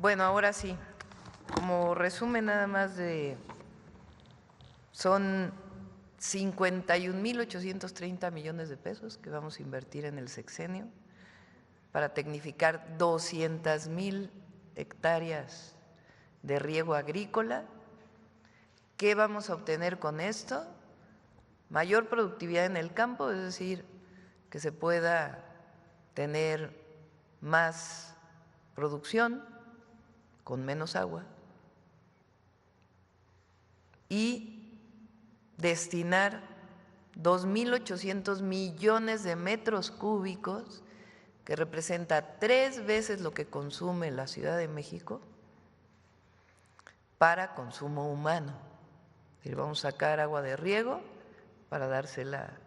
Bueno, ahora sí, como resumen nada más son 51,830 millones de pesos que vamos a invertir en el sexenio para tecnificar 200,000 hectáreas de riego agrícola. ¿Qué vamos a obtener con esto? Mayor productividad en el campo, es decir, que se pueda tener más producción con menos agua y destinar 2,800 millones de metros cúbicos, que representa 3 veces lo que consume la Ciudad de México, para consumo humano. Es decir, vamos a sacar agua de riego para dársela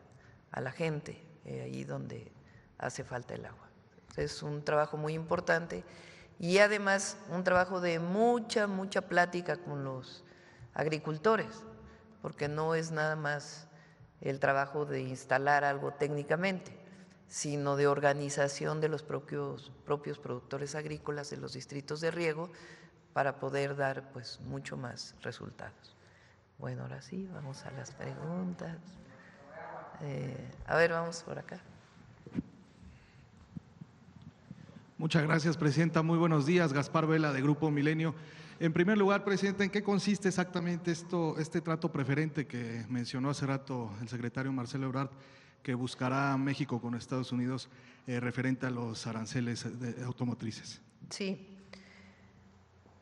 a la gente ahí donde hace falta el agua. Es un trabajo muy importante y además un trabajo de mucha plática con los agricultores, porque no es nada más el trabajo de instalar algo técnicamente, sino de organización de los propios productores agrícolas de los distritos de riego para poder dar pues mucho más resultados. Bueno, ahora sí, vamos a las preguntas. A ver, vamos por acá. Muchas gracias, Presidenta. Muy buenos días. Gaspar Vela, de Grupo Milenio. En primer lugar, Presidenta, ¿en qué consiste exactamente este trato preferente que mencionó hace rato el secretario Marcelo Ebrard, que buscará México con Estados Unidos referente a los aranceles automotrices? Sí.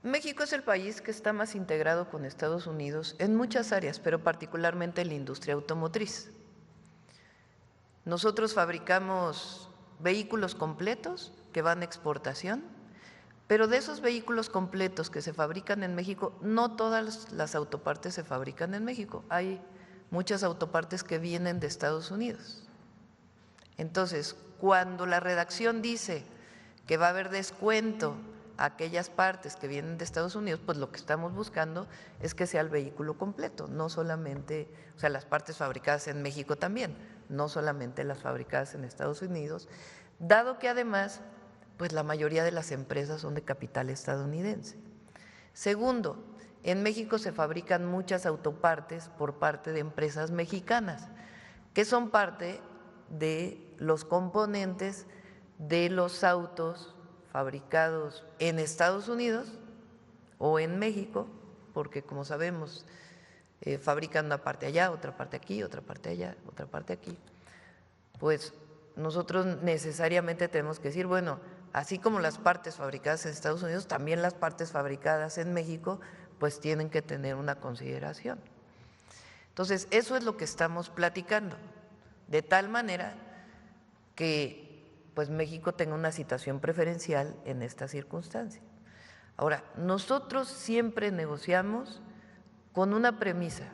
México es el país que está más integrado con Estados Unidos en muchas áreas, pero particularmente en la industria automotriz. Nosotros fabricamos vehículos completos que van a exportación, pero de esos vehículos completos que se fabrican en México, no todas las autopartes se fabrican en México. Hay muchas autopartes que vienen de Estados Unidos. Entonces, cuando la redacción dice que va a haber descuento a aquellas partes que vienen de Estados Unidos, pues lo que estamos buscando es que sea el vehículo completo, no solamente, o sea, las partes fabricadas en México también, no solamente las fabricadas en Estados Unidos, dado que además, pues la mayoría de las empresas son de capital estadounidense. Segundo, en México se fabrican muchas autopartes por parte de empresas mexicanas, que son parte de los componentes de los autos fabricados en Estados Unidos o en México, porque como sabemos, fabrican una parte allá, otra parte aquí, otra parte allá, otra parte aquí. Pues nosotros necesariamente tenemos que decir, bueno, así como las partes fabricadas en Estados Unidos, también las partes fabricadas en México, pues tienen que tener una consideración. Entonces, eso es lo que estamos platicando, de tal manera que pues México tenga una situación preferencial en esta circunstancia. Ahora, nosotros siempre negociamos con una premisa: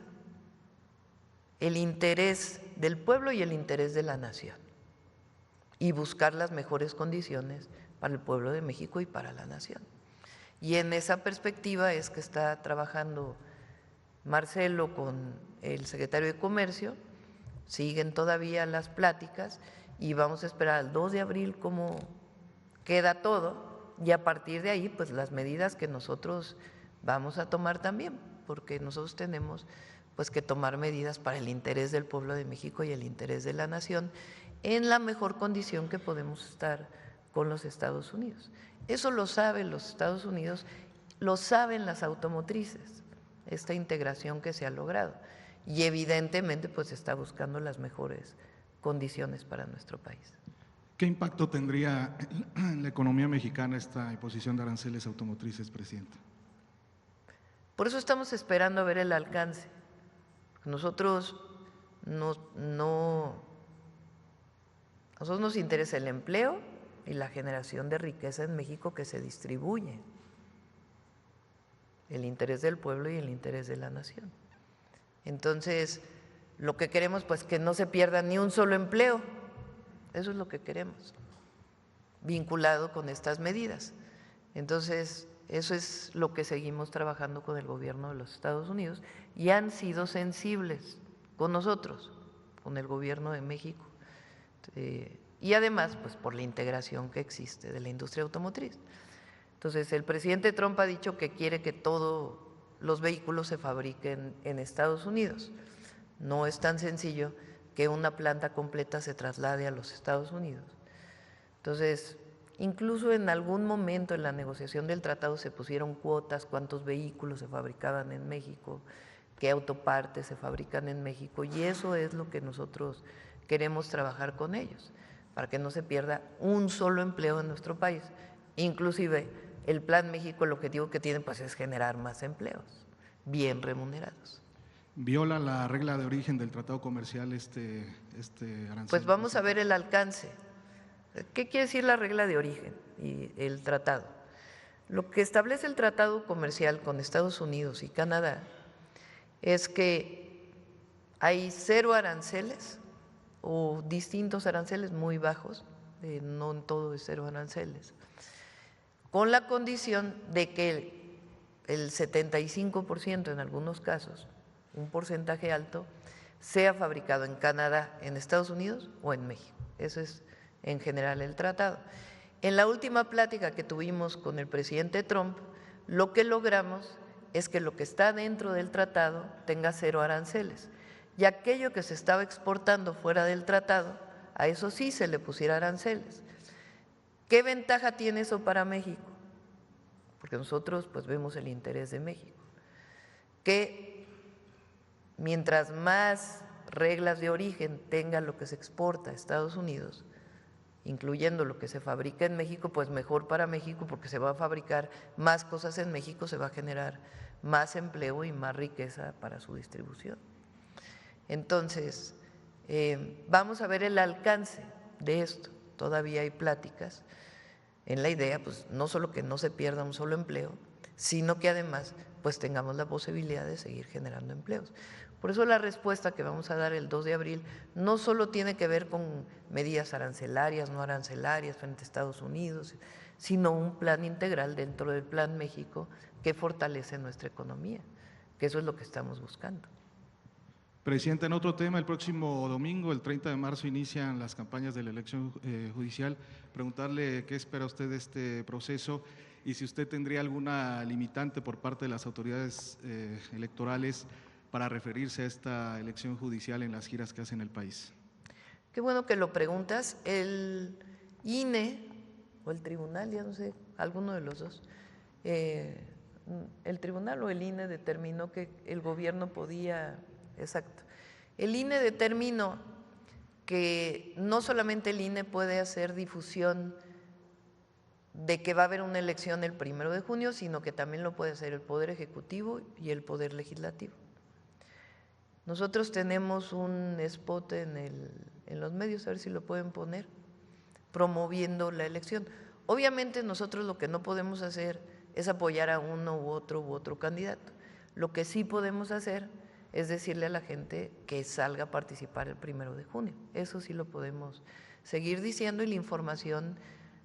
el interés del pueblo y el interés de la nación, y buscar las mejores condiciones para el pueblo de México y para la nación. Y en esa perspectiva es que está trabajando Marcelo con el secretario de Comercio, siguen todavía las pláticas y vamos a esperar al 2 de abril cómo queda todo, y a partir de ahí pues las medidas que nosotros vamos a tomar también, porque nosotros tenemos pues que tomar medidas para el interés del pueblo de México y el interés de la nación en la mejor condición que podemos estar con los Estados Unidos. Eso lo saben los Estados Unidos, lo saben las automotrices, esta integración que se ha logrado, y evidentemente pues está buscando las mejores condiciones para nuestro país. ¿Qué impacto tendría en la economía mexicana esta imposición de aranceles automotrices, Presidenta? Por eso estamos esperando a ver el alcance. Nosotros nos interesa el empleo y la generación de riqueza en México que se distribuye, el interés del pueblo y el interés de la nación. Entonces, lo que queremos pues que no se pierda ni un solo empleo, eso es lo que queremos, vinculado con estas medidas. Entonces, eso es lo que seguimos trabajando con el gobierno de los Estados Unidos, y han sido sensibles con nosotros, con el gobierno de México, y además pues por la integración que existe de la industria automotriz. Entonces, el presidente Trump ha dicho que quiere que todos los vehículos se fabriquen en Estados Unidos. No es tan sencillo que una planta completa se traslade a los Estados Unidos. Entonces, incluso en algún momento en la negociación del tratado se pusieron cuotas, cuántos vehículos se fabricaban en México, qué autopartes se fabrican en México, y eso es lo que nosotros queremos trabajar con ellos, para que no se pierda un solo empleo en nuestro país. Inclusive, el Plan México, el objetivo que tiene pues es generar más empleos, bien remunerados. ¿Viola la regla de origen del tratado comercial este arancel? Pues vamos a ver el alcance. ¿Qué quiere decir la regla de origen y el tratado? Lo que establece el tratado comercial con Estados Unidos y Canadá es que hay 0 aranceles o distintos aranceles muy bajos, no en todo es 0 aranceles, con la condición de que el 75% en algunos casos, un porcentaje alto, sea fabricado en Canadá, en Estados Unidos o en México. Eso es en general el tratado. En la última plática que tuvimos con el presidente Trump, lo que logramos es que lo que está dentro del tratado tenga 0 aranceles, y aquello que se estaba exportando fuera del tratado, a eso sí se le pusiera aranceles. ¿Qué ventaja tiene eso para México? Porque nosotros pues vemos el interés de México, que mientras más reglas de origen tenga lo que se exporta a Estados Unidos, incluyendo lo que se fabrica en México, pues mejor para México, porque se va a fabricar más cosas en México, se va a generar más empleo y más riqueza para su distribución. Entonces, vamos a ver el alcance de esto. Todavía hay pláticas en la idea, pues no solo que no se pierda un solo empleo, sino que además pues tengamos la posibilidad de seguir generando empleos. Por eso la respuesta que vamos a dar el 2 de abril no solo tiene que ver con medidas arancelarias, no arancelarias frente a Estados Unidos, sino un plan integral dentro del Plan México que fortalece nuestra economía, que eso es lo que estamos buscando. Presidenta, en otro tema, el próximo domingo, el 30 de marzo, inician las campañas de la elección judicial. Preguntarle qué espera usted de este proceso y si usted tendría alguna limitante por parte de las autoridades electorales para referirse a esta elección judicial en las giras que hace en el país. Qué bueno que lo preguntas. El INE o el tribunal, ya no sé, alguno de los dos, el tribunal o el INE determinó que el gobierno podía… Exacto. El INE determinó que no solamente el INE puede hacer difusión de que va a haber una elección el 1 de junio, sino que también lo puede hacer el Poder Ejecutivo y el Poder Legislativo. Nosotros tenemos un spot en los medios, a ver si lo pueden poner, promoviendo la elección. Obviamente nosotros lo que no podemos hacer es apoyar a uno u otro candidato. Lo que sí podemos hacer es decirle a la gente que salga a participar el 1 de junio. Eso sí lo podemos seguir diciendo, y la información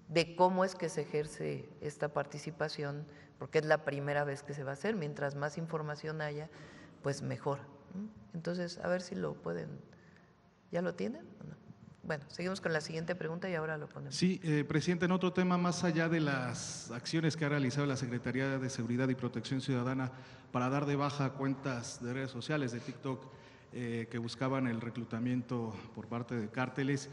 de cómo es que se ejerce esta participación, porque es la primera vez que se va a hacer, mientras más información haya, pues mejor. Entonces, a ver si lo pueden… ¿Ya lo tienen o no? Bueno, seguimos con la siguiente pregunta y ahora lo ponemos. Sí, presidente, en otro tema, más allá de las acciones que ha realizado la Secretaría de Seguridad y Protección Ciudadana para dar de baja cuentas de redes sociales, de TikTok, que buscaban el reclutamiento por parte de cárteles,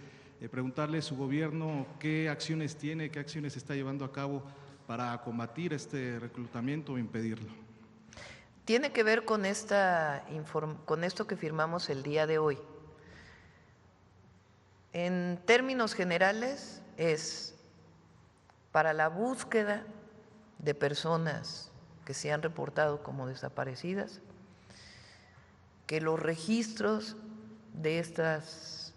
preguntarle a su gobierno qué acciones tiene, qué acciones está llevando a cabo para combatir este reclutamiento o impedirlo. Tiene que ver con esto que firmamos el día de hoy. En términos generales, es para la búsqueda de personas que se han reportado como desaparecidas, que los registros de estas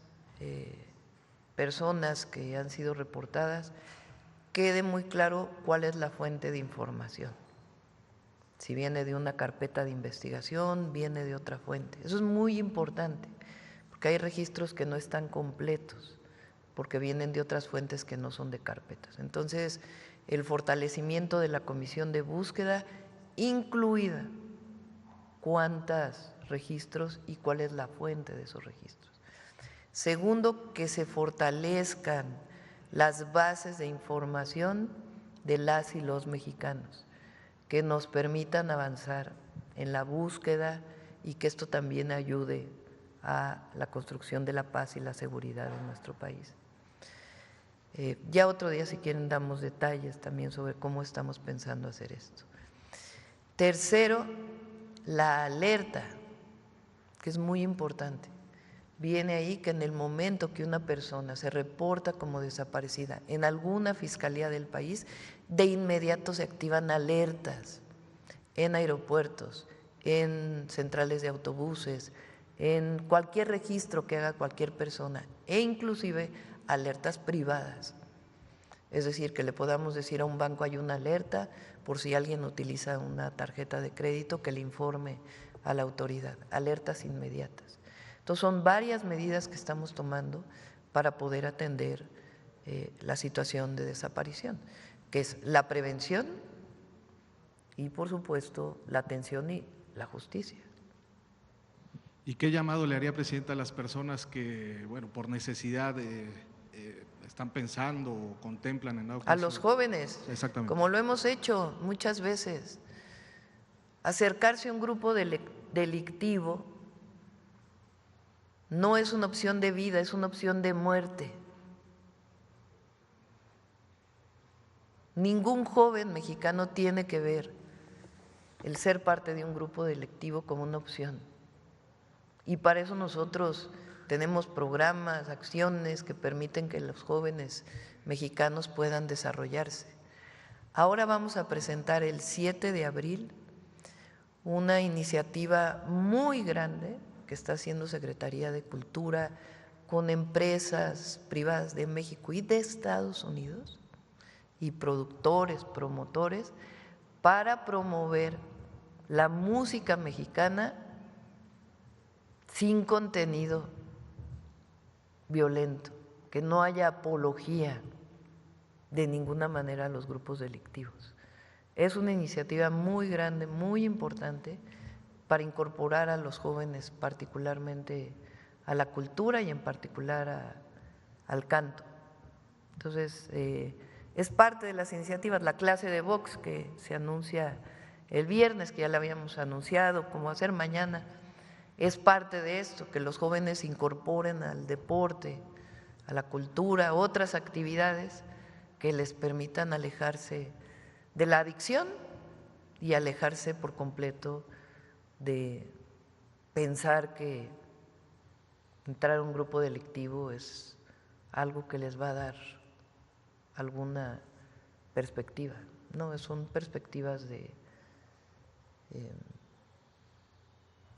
personas que han sido reportadas quede muy claro cuál es la fuente de información. Si viene de una carpeta de investigación, viene de otra fuente. Eso es muy importante, porque hay registros que no están completos, porque vienen de otras fuentes que no son de carpetas. Entonces, el fortalecimiento de la comisión de búsqueda, incluida cuántos registros y cuál es la fuente de esos registros. Segundo, que se fortalezcan las bases de información de las y los mexicanos, que nos permitan avanzar en la búsqueda y que esto también ayude a la construcción de la paz y la seguridad en nuestro país. Ya otro día, si quieren, damos detalles también sobre cómo estamos pensando hacer esto. Tercero, la alerta, que es muy importante. Viene ahí que en el momento que una persona se reporta como desaparecida en alguna fiscalía del país, de inmediato se activan alertas en aeropuertos, en centrales de autobuses, en cualquier registro que haga cualquier persona e inclusive alertas privadas. Es decir, que le podamos decir a un banco hay una alerta por si alguien utiliza una tarjeta de crédito, que le informe a la autoridad, alertas inmediatas. Entonces son varias medidas que estamos tomando para poder atender la situación de desaparición, que es la prevención y por supuesto la atención y la justicia. ¿Y qué llamado le haría, presidenta, a las personas que, bueno, por necesidad están pensando o contemplan en algo? A los jóvenes, exactamente, como lo hemos hecho muchas veces, acercarse a un grupo delictivo no es una opción de vida, es una opción de muerte. Ningún joven mexicano tiene que ver el ser parte de un grupo delictivo como una opción. Y para eso nosotros tenemos programas, acciones que permiten que los jóvenes mexicanos puedan desarrollarse. Ahora vamos a presentar el 7 de abril una iniciativa muy grande que está haciendo Secretaría de Cultura con empresas privadas de México y de Estados Unidos y productores, promotores, para promover la música mexicana sin contenido violento, que no haya apología de ninguna manera a los grupos delictivos. Es una iniciativa muy grande, muy importante para incorporar a los jóvenes particularmente a la cultura y en particular al canto. Entonces, es parte de las iniciativas, la clase de box que se anuncia el viernes, que ya la habíamos anunciado, como hacer mañana, es parte de esto, que los jóvenes se incorporen al deporte, a la cultura, otras actividades que les permitan alejarse de la adicción y alejarse por completo de pensar que entrar a un grupo delictivo es algo que les va a dar alguna perspectiva. No, son perspectivas de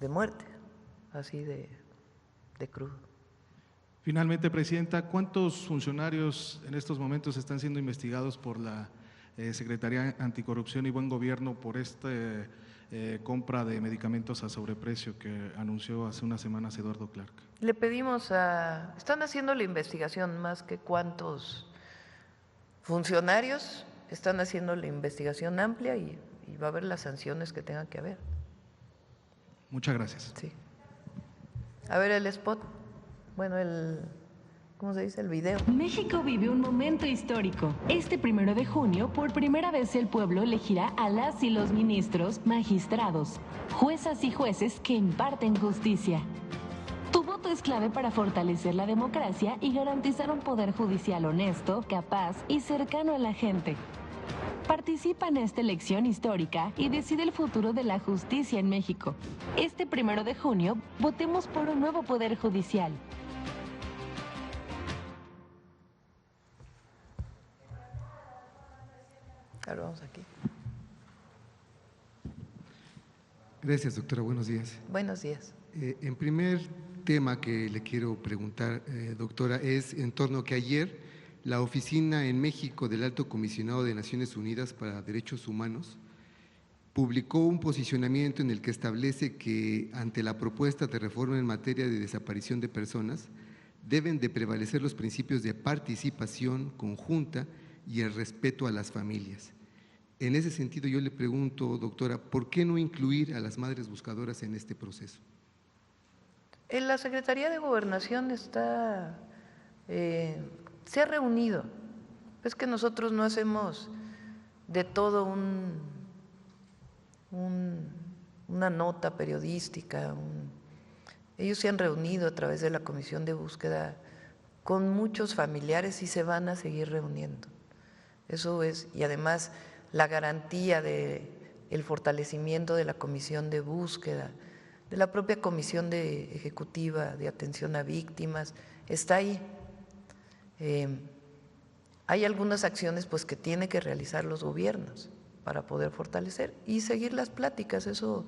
muerte, así de crudo. Finalmente, presidenta, ¿cuántos funcionarios en estos momentos están siendo investigados por la Secretaría Anticorrupción y Buen Gobierno por esta compra de medicamentos a sobreprecio que anunció hace unas semanas Eduardo Clark? Le pedimos están haciendo la investigación, más que cuántos funcionarios, están haciendo la investigación amplia y va a haber las sanciones que tengan que haber. Muchas gracias. Sí. A ver el spot. Bueno, ¿cómo se dice? El video. México vive un momento histórico. Este 1 de junio, por primera vez el pueblo elegirá a las y los ministros, magistrados, juezas y jueces que imparten justicia. Tu voto es clave para fortalecer la democracia y garantizar un poder judicial honesto, capaz y cercano a la gente. Participa en esta elección histórica y decide el futuro de la justicia en México. Este 1 de junio, votemos por un nuevo poder judicial. Ahora vamos aquí. Gracias, doctora. Buenos días. Buenos días. En primer tema que le quiero preguntar, doctora, es en torno a que ayer la oficina en México del Alto Comisionado de Naciones Unidas para Derechos Humanos publicó un posicionamiento en el que establece que ante la propuesta de reforma en materia de desaparición de personas deben de prevalecer los principios de participación conjunta y el respeto a las familias. En ese sentido, yo le pregunto, doctora, ¿por qué no incluir a las madres buscadoras en este proceso? En la Secretaría de Gobernación se ha reunido. Es que nosotros no hacemos de todo una nota periodística. Ellos se han reunido a través de la comisión de búsqueda con muchos familiares y se van a seguir reuniendo. Eso es, y además la garantía de el fortalecimiento de la comisión de búsqueda, de la propia comisión ejecutiva de atención a víctimas, está ahí. Hay algunas acciones pues que tienen que realizar los gobiernos para poder fortalecer y seguir las pláticas. Eso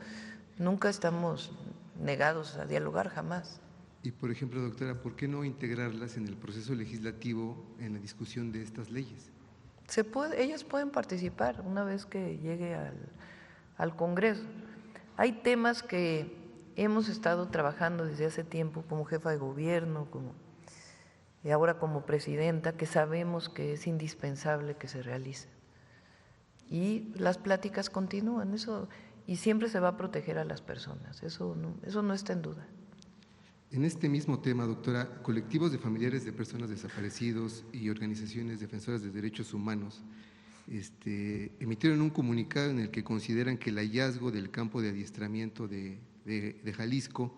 nunca estamos negados a dialogar, jamás. Y por ejemplo, doctora, ¿por qué no integrarlas en el proceso legislativo en la discusión de estas leyes? Ellas pueden participar una vez que llegue al Congreso. Hay temas que hemos estado trabajando desde hace tiempo como jefa de gobierno, y ahora como presidenta, que sabemos que es indispensable que se realicen. Y las pláticas continúan, y siempre se va a proteger a las personas, eso no está en duda. En este mismo tema, doctora, colectivos de familiares de personas desaparecidos y organizaciones defensoras de derechos humanos emitieron un comunicado en el que consideran que el hallazgo del campo de adiestramiento de Jalisco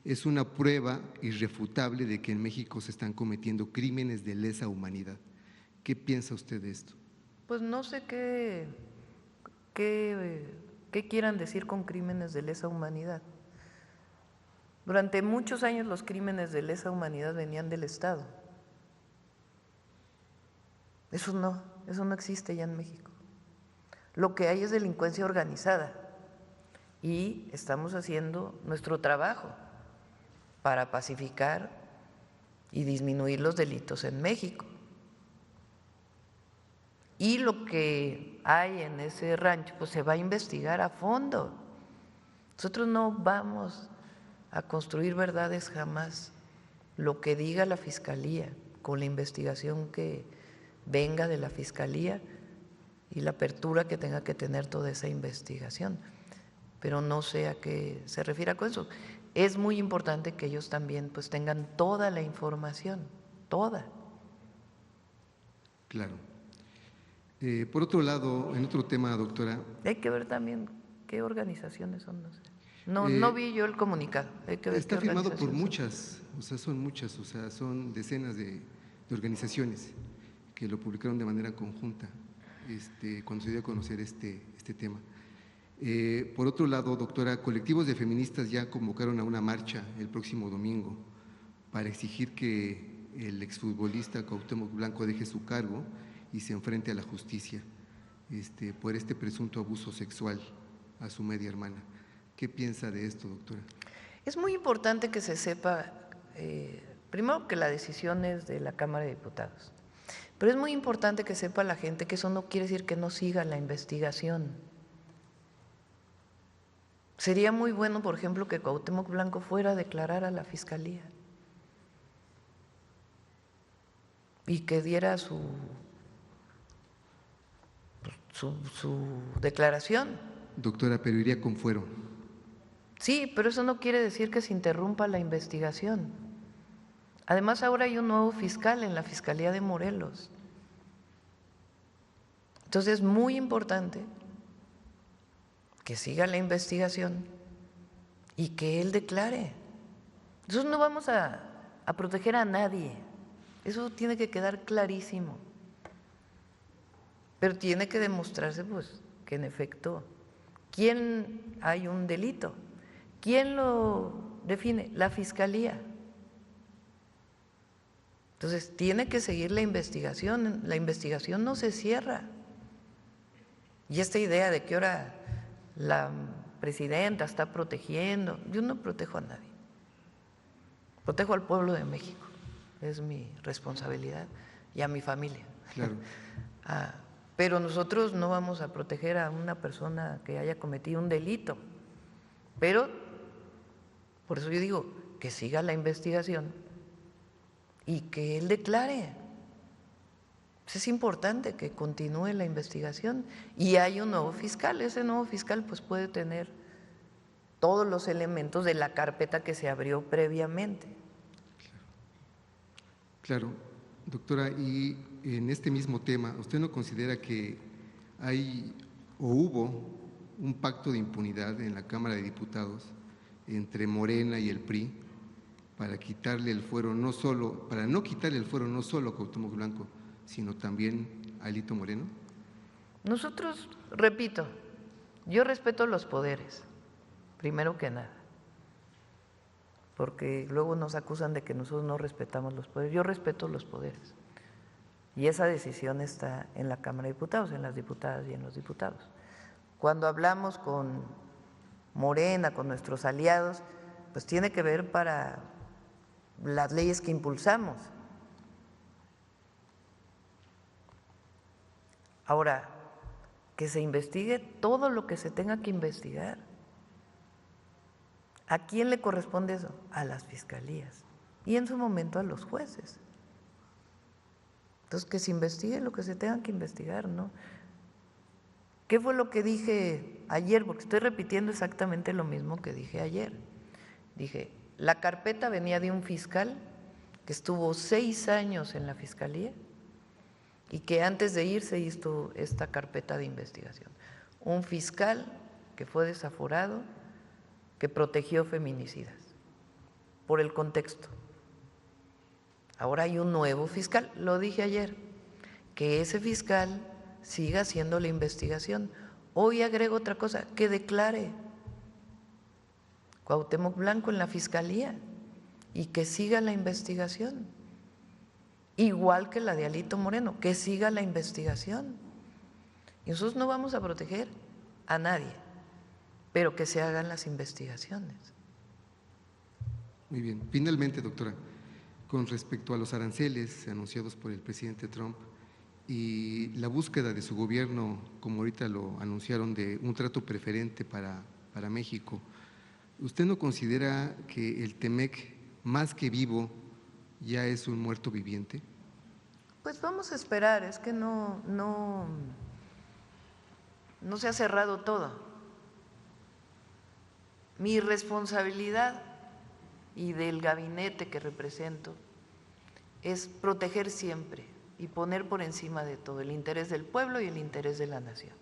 es una prueba irrefutable de que en México se están cometiendo crímenes de lesa humanidad. ¿Qué piensa usted de esto? Pues no sé qué quieran decir con crímenes de lesa humanidad. Durante muchos años los crímenes de lesa humanidad venían del Estado. Eso no existe ya en México. Lo que hay es delincuencia organizada y estamos haciendo nuestro trabajo para pacificar y disminuir los delitos en México. Y lo que hay en ese rancho pues se va a investigar a fondo. Nosotros no vamos a construir verdades jamás. Lo que diga la Fiscalía, con la investigación que venga de la Fiscalía y la apertura que tenga que tener toda esa investigación. Pero no sé a qué se refiere con eso. Es muy importante que ellos también pues tengan toda la información, toda. Claro. Por otro lado, en otro tema, doctora… Hay que ver también qué organizaciones son, no sé. No vi yo el comunicado. Hay que ver está firmado por muchas, son decenas de organizaciones que lo publicaron de manera conjunta cuando se dio a conocer este tema. Por otro lado, doctora, colectivos de feministas ya convocaron a una marcha el próximo domingo para exigir que el exfutbolista Cuauhtémoc Blanco deje su cargo y se enfrente a la justicia por este presunto abuso sexual a su media hermana. ¿Qué piensa de esto, doctora? Es muy importante que se sepa, primero que la decisión es de la Cámara de Diputados, pero es muy importante que sepa la gente que eso no quiere decir que no siga la investigación. Sería muy bueno, por ejemplo, que Cuauhtémoc Blanco fuera a declarar a la Fiscalía y que diera su declaración. Doctora, pero iría con fuero. Sí, pero eso no quiere decir que se interrumpa la investigación. Además, ahora hay un nuevo fiscal en la Fiscalía de Morelos. Entonces, es muy importante que siga la investigación y que él declare. Nosotros no vamos a proteger a nadie, eso tiene que quedar clarísimo. Pero tiene que demostrarse pues que en efecto, ¿quién hay un delito? ¿Quién lo define? La Fiscalía. Entonces, tiene que seguir la investigación no se cierra. Y esta idea de que ahora la presidenta está protegiendo, yo no protejo a nadie, protejo al pueblo de México, es mi responsabilidad, y a mi familia. Claro. Pero nosotros no vamos a proteger a una persona que haya cometido un delito, pero por eso yo digo que siga la investigación y que él declare. Es importante que continúe la investigación y hay un nuevo fiscal. Ese nuevo fiscal pues puede tener todos los elementos de la carpeta que se abrió previamente. Claro, doctora, y en este mismo tema, ¿usted no considera que hay o hubo un pacto de impunidad en la Cámara de Diputados entre Morena y el PRI para quitarle el fuero no solo, para no quitarle el fuero no solo a Cuauhtémoc Blanco, sino también a Alito Moreno? Nosotros, repito, yo respeto los poderes, primero que nada, porque luego nos acusan de que nosotros no respetamos los poderes. Yo respeto los poderes y esa decisión está en la Cámara de Diputados, en las diputadas y en los diputados. Cuando hablamos con Morena, con nuestros aliados, pues tiene que ver para las leyes que impulsamos. Ahora, que se investigue todo lo que se tenga que investigar. ¿A quién le corresponde eso? A las fiscalías y en su momento a los jueces. Entonces, que se investigue lo que se tenga que investigar, ¿no? ¿Qué fue lo que dije ayer? Porque estoy repitiendo exactamente lo mismo que dije ayer. Dije, la carpeta venía de un fiscal que estuvo 6 años en la fiscalía y que antes de irse hizo esta carpeta de investigación. Un fiscal que fue desaforado, que protegió feminicidas, por el contexto. Ahora hay un nuevo fiscal, lo dije ayer, que ese fiscal siga haciendo la investigación. Hoy agrego otra cosa, que declare Cuauhtémoc Blanco en la fiscalía y que siga la investigación, igual que la de Alito Moreno, que siga la investigación. Y nosotros no vamos a proteger a nadie, pero que se hagan las investigaciones. Muy bien. Finalmente, doctora, con respecto a los aranceles anunciados por el presidente Trump y la búsqueda de su gobierno, como ahorita lo anunciaron, de un trato preferente para México, ¿usted no considera que el TEMEC, más que vivo, ya es un muerto viviente? Pues vamos a esperar, es que no se ha cerrado todo. Mi responsabilidad y del gabinete que represento es proteger siempre y poner por encima de todo el interés del pueblo y el interés de la nación.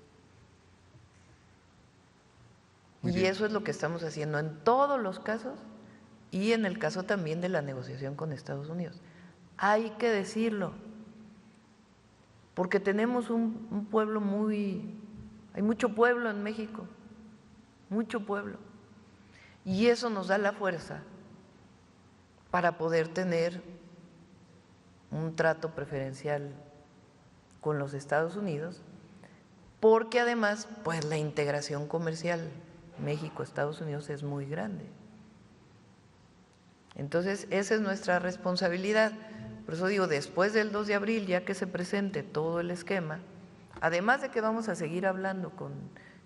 Y eso es lo que estamos haciendo en todos los casos y en el caso también de la negociación con Estados Unidos. Hay que decirlo, porque tenemos un pueblo hay mucho pueblo en México, mucho pueblo. Y eso nos da la fuerza para poder tener un trato preferencial con los Estados Unidos, porque además, pues la integración comercial México-Estados Unidos es muy grande. Entonces, esa es nuestra responsabilidad. Por eso digo, después del 2 de abril, ya que se presente todo el esquema, además de que vamos a seguir hablando con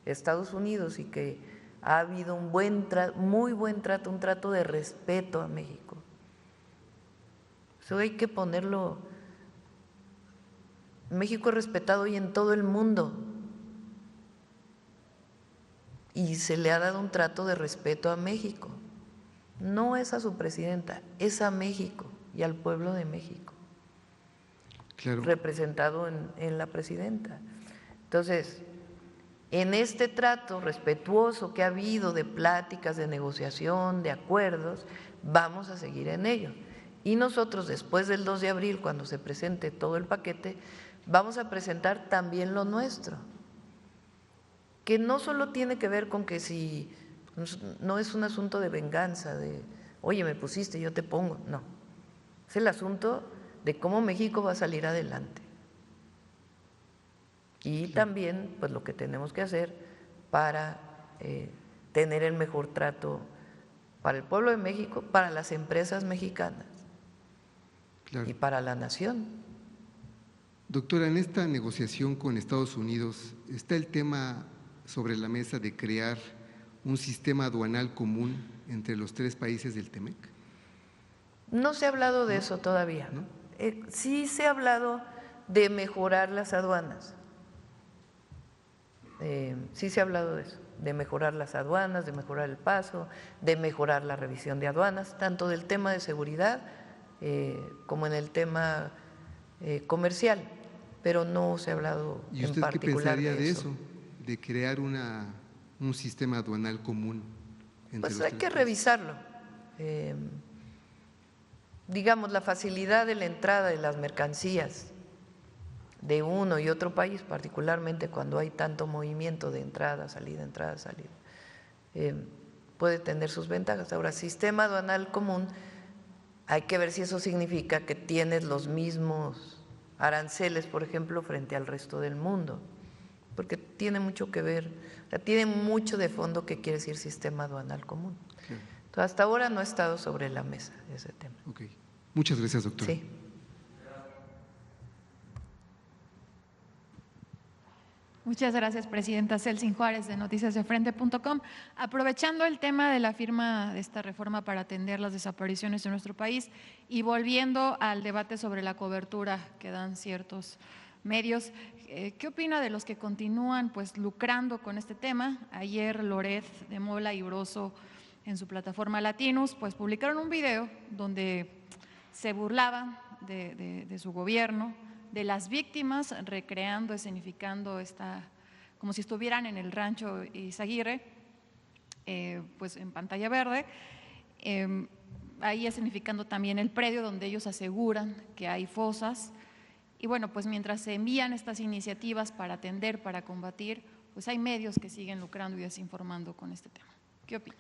Estados Unidos y que ha habido un muy buen trato, un trato de respeto a México. Eso hay que ponerlo. México es respetado hoy en todo el mundo y se le ha dado un trato de respeto a México. No es a su presidenta, es a México y al pueblo de México, claro, representado en la presidenta. Entonces, en este trato respetuoso que ha habido de pláticas, de negociación, de acuerdos, vamos a seguir en ello. Y nosotros, después del 2 de abril, cuando se presente todo el paquete, vamos a presentar también lo nuestro, que no solo tiene que ver con que si no es un asunto de venganza, de oye, me pusiste, yo te pongo, no. Es el asunto de cómo México va a salir adelante. Y también, pues, lo que tenemos que hacer para tener el mejor trato para el pueblo de México, para las empresas mexicanas, claro, y para la nación. Doctora, en esta negociación con Estados Unidos, ¿está el tema sobre la mesa de crear un sistema aduanal común entre los 3 países del TEMEC? No se ha hablado de eso todavía. ¿No? Sí se ha hablado de mejorar las aduanas. Sí se ha hablado de eso, de mejorar las aduanas, de mejorar el paso, de mejorar la revisión de aduanas, tanto del tema de seguridad como en el tema comercial. pero no se ha hablado ¿Y en usted qué particular pensaría de eso. de crear un sistema aduanal común entre Pues los hay tres que países? revisarlo. Digamos, la facilidad de la entrada de las mercancías de uno y otro país, particularmente cuando hay tanto movimiento de entrada, salida, puede tener sus ventajas. Ahora, sistema aduanal común, hay que ver si eso significa que tienes los mismos aranceles, por ejemplo, frente al resto del mundo, porque tiene mucho que ver, o sea, tiene mucho de fondo que quiere decir sistema aduanal común. Claro. Entonces, hasta ahora no ha estado sobre la mesa ese tema. Ok. Muchas gracias, doctora. Sí. Muchas gracias, presidenta. Celsin Juárez, de noticiasdefrente.com. Aprovechando el tema de la firma de esta reforma para atender las desapariciones en nuestro país y volviendo al debate sobre la cobertura que dan ciertos medios, ¿qué opina de los que continúan pues lucrando con este tema? Ayer Loret de Mola y Broso, en su plataforma Latinus, pues publicaron un video donde se burlaban de su gobierno, de las víctimas, recreando, escenificando como si estuvieran en el rancho Izaguirre, pues en pantalla verde, ahí escenificando también el predio donde ellos aseguran que hay fosas. Y bueno, pues mientras se envían estas iniciativas para atender, para combatir, pues hay medios que siguen lucrando y desinformando con este tema. ¿Qué opina?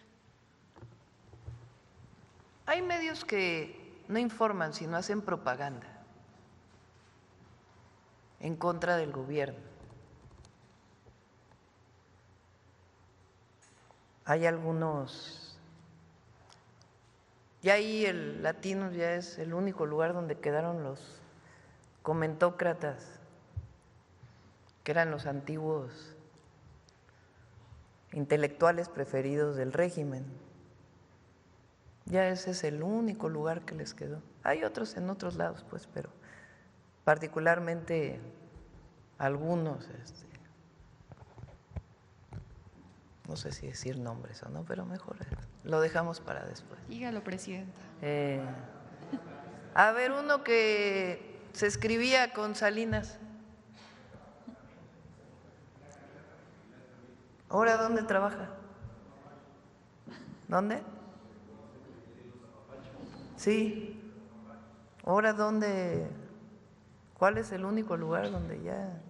Hay medios que no informan, sino hacen propaganda en contra del gobierno. Hay algunos, ya ahí el Latinos ya es el único lugar donde quedaron los comentócratas, que eran los antiguos intelectuales preferidos del régimen. Ya ese es el único lugar que les quedó. Hay otros en otros lados, pues, pero particularmente algunos, no sé si decir nombres o no, pero mejor lo dejamos para después. Dígalo, presidenta. A ver, uno que se escribía con Salinas. ¿Ahora dónde trabaja? ¿Dónde? Sí. ¿Ahora dónde? ¿Cuál es el único lugar donde ya?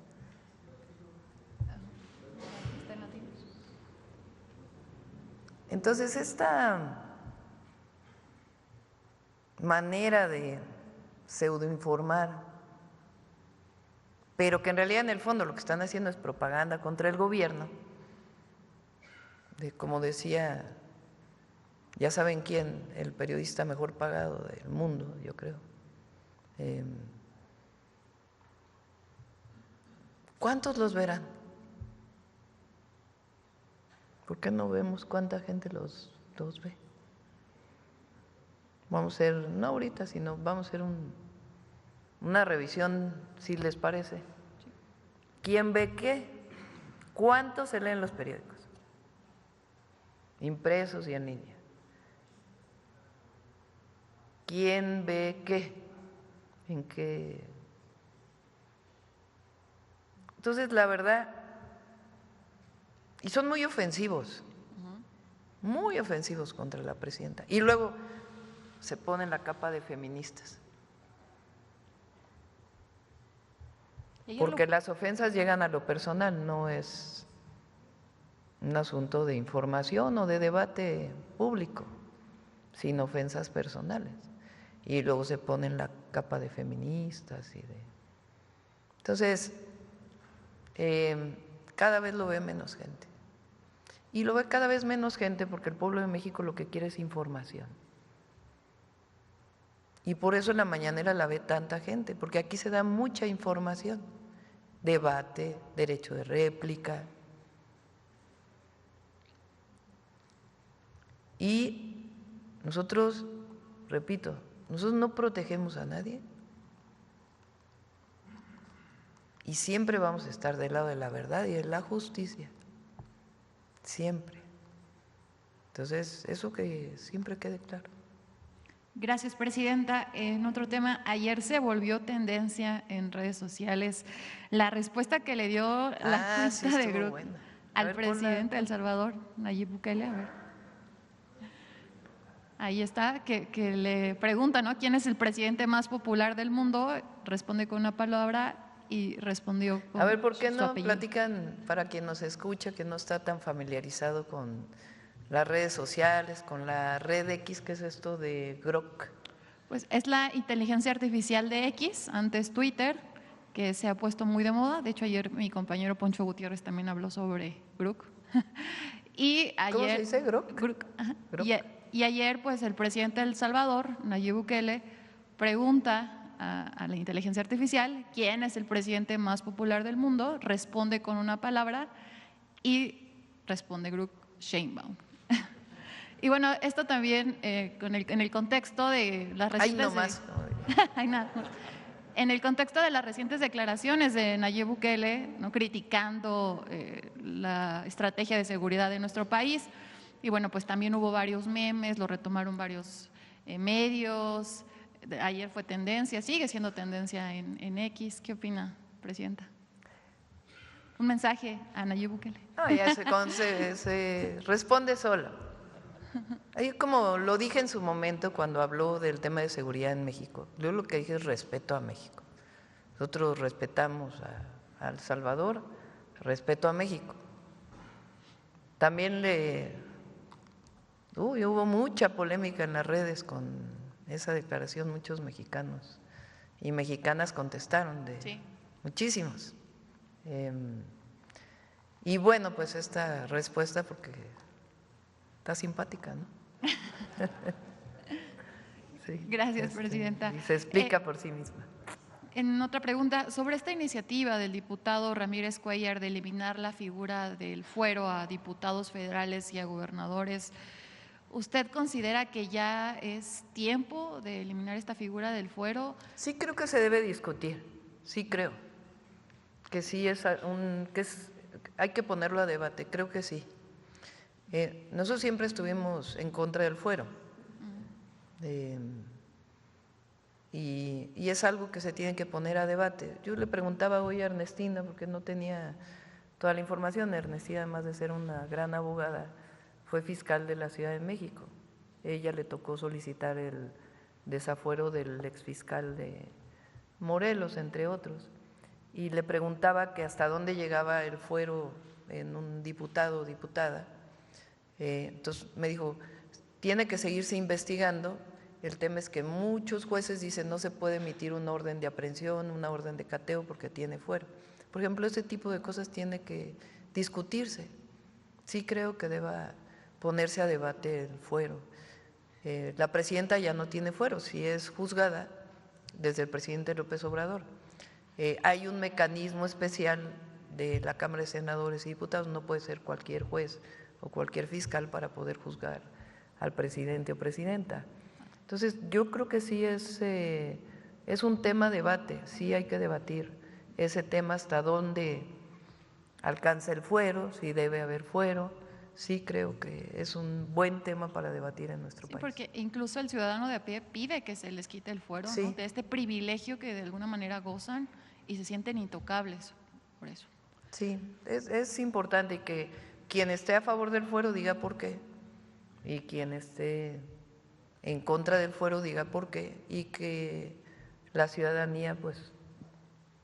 Entonces, esta manera de pseudoinformar, pero que en realidad en el fondo lo que están haciendo es propaganda contra el gobierno, de como decía, ya saben quién, el periodista mejor pagado del mundo, yo creo. ¿Cuántos los verán? ¿Por qué no vemos cuánta gente los ve? Vamos a hacer, no ahorita, sino vamos a hacer una revisión, si les parece. ¿Quién ve qué? ¿Cuántos se leen los periódicos? Impresos y en línea. ¿Quién ve qué? ¿En qué? Entonces, la verdad, y son muy ofensivos contra la presidenta. Y luego se ponen la capa de feministas. Porque las ofensas llegan a lo personal, no es un asunto de información o de debate público, sino ofensas personales. Y luego se ponen la capa de feministas y de… Entonces, cada vez lo ve menos gente. Y lo ve cada vez menos gente porque el pueblo de México lo que quiere es información. Y por eso en la mañanera la ve tanta gente, porque aquí se da mucha información, debate, derecho de réplica. Y nosotros, repito, nosotros no protegemos a nadie y siempre vamos a estar del lado de la verdad y de la justicia, siempre. Entonces, eso que siempre quede claro. Gracias, presidenta. En otro tema, ayer se volvió tendencia en redes sociales la respuesta que le dio la sí cuenta de estuvo Grupo buena. A al ver, presidente de El ponla. Salvador, Nayib Bukele. A ver. Ahí está, que le pregunta, ¿no? ¿Quién es el presidente más popular del mundo? Responde con una palabra y respondió con A ver, ¿por qué su no apellido. platican para quien nos escucha, que no está tan familiarizado con las redes sociales, con la red X, que es esto de Grok? Pues es la inteligencia artificial de X, antes Twitter, que se ha puesto muy de moda. De hecho, ayer mi compañero Poncho Gutiérrez también habló sobre Grok. Y ayer, ¿Cómo se dice? ¿Grok? Grok, ajá. Grok. Y ayer, pues el presidente de El Salvador, Nayib Bukele, pregunta a la inteligencia artificial quién es el presidente más popular del mundo, responde con una palabra y responde Grok Sheinbaum. Y bueno, esto también en el contexto de las Ay, recientes… no más. Ay, nada. En el contexto de las recientes declaraciones de Nayib Bukele, ¿no? Criticando la estrategia de seguridad de nuestro país, y bueno, pues también hubo varios memes, lo retomaron varios medios, ayer fue tendencia, sigue siendo tendencia en X. ¿Qué opina, presidenta? Un mensaje a Nayib Bukele. No, ya se responde solo. Ahí, como lo dije en su momento cuando habló del tema de seguridad en México, yo lo que dije es respeto a México. Nosotros respetamos a El Salvador, respeto a México. También hubo mucha polémica en las redes con esa declaración, muchos mexicanos y mexicanas contestaron, Sí. muchísimos. Y bueno, pues esta respuesta, porque está simpática, ¿no? Sí, Gracias, presidenta. Y se explica por sí misma. En otra pregunta, sobre esta iniciativa del diputado Ramírez Cuellar de eliminar la figura del fuero a diputados federales y a gobernadores, ¿usted considera que ya es tiempo de eliminar esta figura del fuero? Sí creo que se debe discutir, sí creo, que sí hay que ponerlo a debate, creo que sí. Nosotros siempre estuvimos en contra del fuero. Y es algo que se tiene que poner a debate. Yo le preguntaba hoy a Ernestina, porque no tenía toda la información. Ernestina, además de ser una gran abogada, fue fiscal de la Ciudad de México. Ella le tocó solicitar el desafuero del exfiscal de Morelos, entre otros. Y le preguntaba que hasta dónde llegaba el fuero en un diputado o diputada. Entonces me dijo, tiene que seguirse investigando. El tema es que muchos jueces dicen no se puede emitir una orden de aprehensión, una orden de cateo porque tiene fuero. Por ejemplo, ese tipo de cosas tiene que discutirse. Sí creo que deba ponerse a debate el fuero. La presidenta ya no tiene fuero, si es juzgada desde el presidente López Obrador. Hay un mecanismo especial de la Cámara de Senadores y Diputados, no puede ser cualquier juez o cualquier fiscal para poder juzgar al presidente o presidenta. Entonces, yo creo que sí es un tema de debate, sí hay que debatir ese tema, hasta dónde alcanza el fuero, si debe haber fuero. Sí creo que es un buen tema para debatir en nuestro país. Porque incluso el ciudadano de a pie pide que se les quite el fuero, Sí. ¿no? De este privilegio que de alguna manera gozan y se sienten intocables por eso. Sí, es importante que quien esté a favor del fuero diga por qué, y quien esté en contra del fuero diga por qué, y que la ciudadanía pues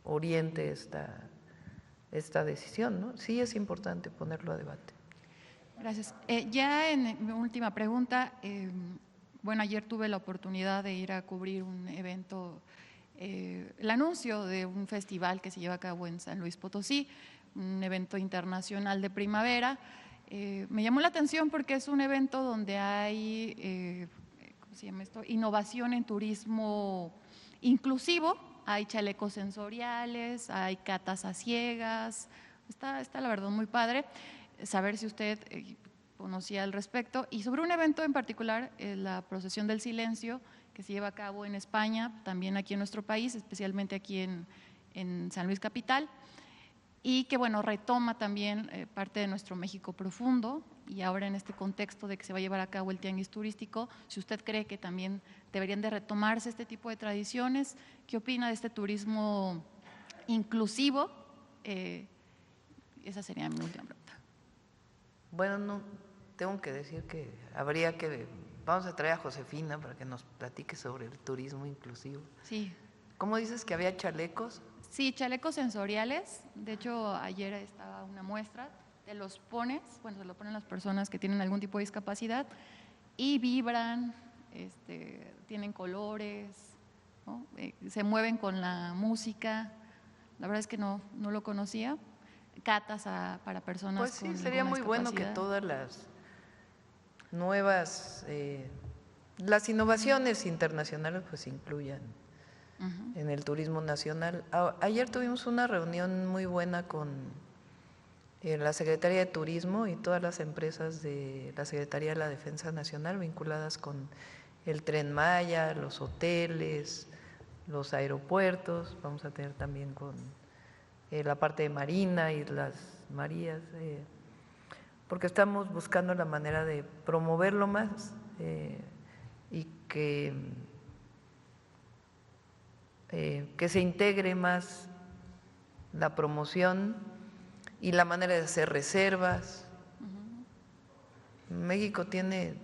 oriente esta decisión, ¿no? Sí es importante ponerlo a debate. Gracias. Ya en mi última pregunta, bueno, ayer tuve la oportunidad de ir a cubrir un evento, el anuncio de un festival que se lleva a cabo en San Luis Potosí, un evento internacional de primavera. Me llamó la atención porque es un evento donde hay, ¿cómo se llama esto? Innovación en turismo inclusivo, hay chalecos sensoriales, hay catas a ciegas, está la verdad muy padre. Saber si usted conocía al respecto. Y sobre un evento en particular, la Procesión del Silencio, que se lleva a cabo en España, también aquí en nuestro país, especialmente aquí en San Luis Capital. y que, bueno, retoma también parte de nuestro México profundo, y ahora en este contexto de que se va a llevar a cabo el tianguis turístico, si usted cree que también deberían de retomarse este tipo de tradiciones, ¿qué opina de este turismo inclusivo? Esa sería mi última pregunta. Bueno, no, tengo que decir que vamos a traer a Josefina para que nos platique sobre el turismo inclusivo. Sí. ¿Cómo dices que había chalecos? Sí, chalecos sensoriales. De hecho, ayer estaba una muestra, te los pones, bueno, se lo ponen las personas que tienen algún tipo de discapacidad y vibran, tienen colores, ¿no? Se mueven con la música. La verdad es que no lo conocía. Catas para personas pues sí, con sería muy bueno que todas las nuevas, las innovaciones internacionales pues incluyan en el turismo nacional. Ayer tuvimos una reunión muy buena con la Secretaría de Turismo y todas las empresas de la Secretaría de la Defensa Nacional vinculadas con el Tren Maya, los hoteles, los aeropuertos. Vamos a tener también con la parte de Marina y las Marías, porque estamos buscando la manera de promoverlo más y que se integre más la promoción y la manera de hacer reservas. México tiene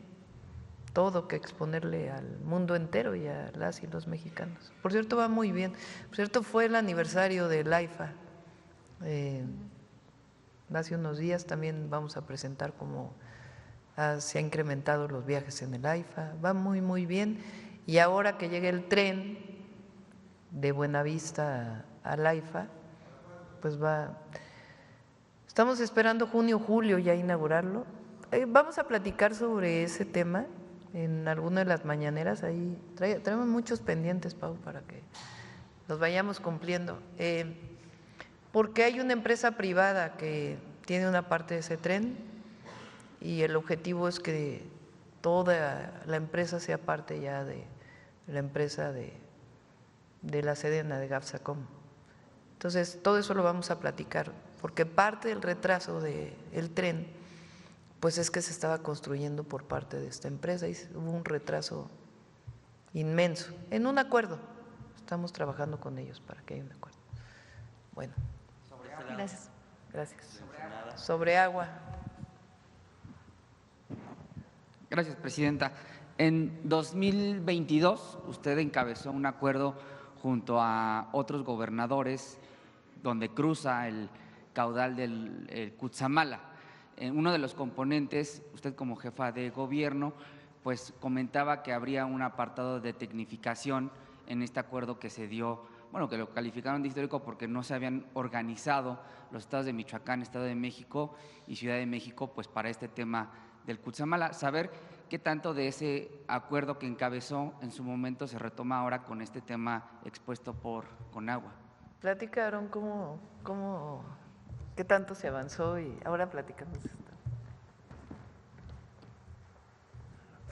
todo que exponerle al mundo entero y a las y los mexicanos. Por cierto, va muy bien. Por cierto, fue el aniversario del AIFA. Hace unos días también vamos a presentar cómo se han incrementado los viajes en el AIFA. Va muy, muy bien. Y ahora que llegue el tren de Buenavista al AIFA, pues va. Estamos esperando junio, julio ya inaugurarlo. Vamos a platicar sobre ese tema en alguna de las mañaneras. Ahí traemos muchos pendientes, Pau, para que los vayamos cumpliendo. Porque hay una empresa privada que tiene una parte de ese tren y el objetivo es que toda la empresa sea parte ya de la empresa de la Sedena, de Gafsacom. Entonces, todo eso lo vamos a platicar, porque parte del retraso del tren, pues es que se estaba construyendo por parte de esta empresa y hubo un retraso inmenso, en un acuerdo. Estamos trabajando con ellos para que haya un acuerdo. Bueno. Gracias. Gracias. Sobre agua. Gracias, presidenta. En 2022, usted encabezó un acuerdo junto a otros gobernadores donde cruza el caudal del Cutzamala. Uno de los componentes, usted como jefa de gobierno, pues comentaba que habría un apartado de tecnificación en este acuerdo que se dio, bueno, que lo calificaron de histórico porque no se habían organizado los estados de Michoacán, Estado de México y Ciudad de México, pues para este tema del Cutzamala. Saber qué tanto de ese acuerdo que encabezó en su momento se retoma ahora con este tema expuesto por Conagua. Platicaron qué tanto se avanzó y ahora platicamos esto.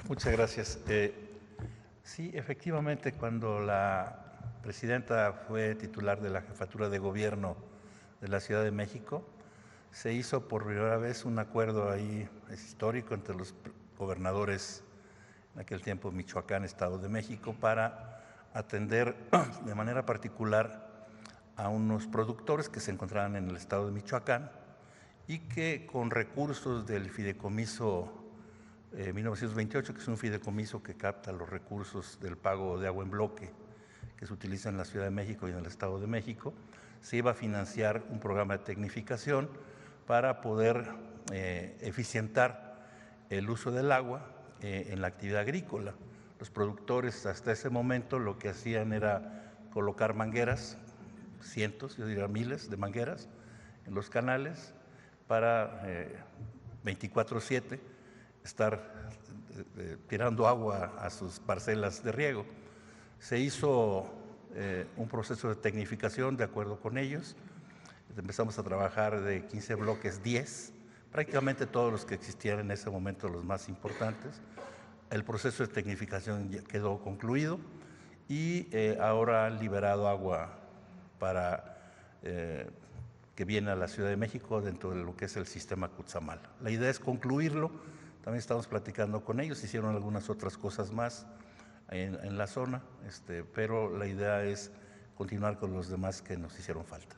Muchas gracias. Sí, efectivamente, cuando la presidenta fue titular de la jefatura de gobierno de la Ciudad de México, se hizo por primera vez un acuerdo ahí histórico entre los gobernadores, en aquel tiempo Michoacán, Estado de México, para atender de manera particular a unos productores que se encontraban en el estado de Michoacán y que con recursos del fideicomiso 1928, que es un fideicomiso que capta los recursos del pago de agua en bloque que se utiliza en la Ciudad de México y en el Estado de México, se iba a financiar un programa de tecnificación para poder eficientar el uso del agua en la actividad agrícola. Los productores hasta ese momento lo que hacían era colocar mangueras, cientos, yo diría miles de mangueras en los canales para 24/7 estar tirando agua a sus parcelas de riego. Se hizo un proceso de tecnificación de acuerdo con ellos. Empezamos a trabajar de 15 bloques, 10, prácticamente todos los que existían en ese momento, los más importantes. El proceso de tecnificación ya quedó concluido y ahora han liberado agua para que viene a la Ciudad de México dentro de lo que es el sistema Cutzamala. La idea es concluirlo, también estamos platicando con ellos, hicieron algunas otras cosas más en la zona, pero la idea es continuar con los demás que nos hicieron falta.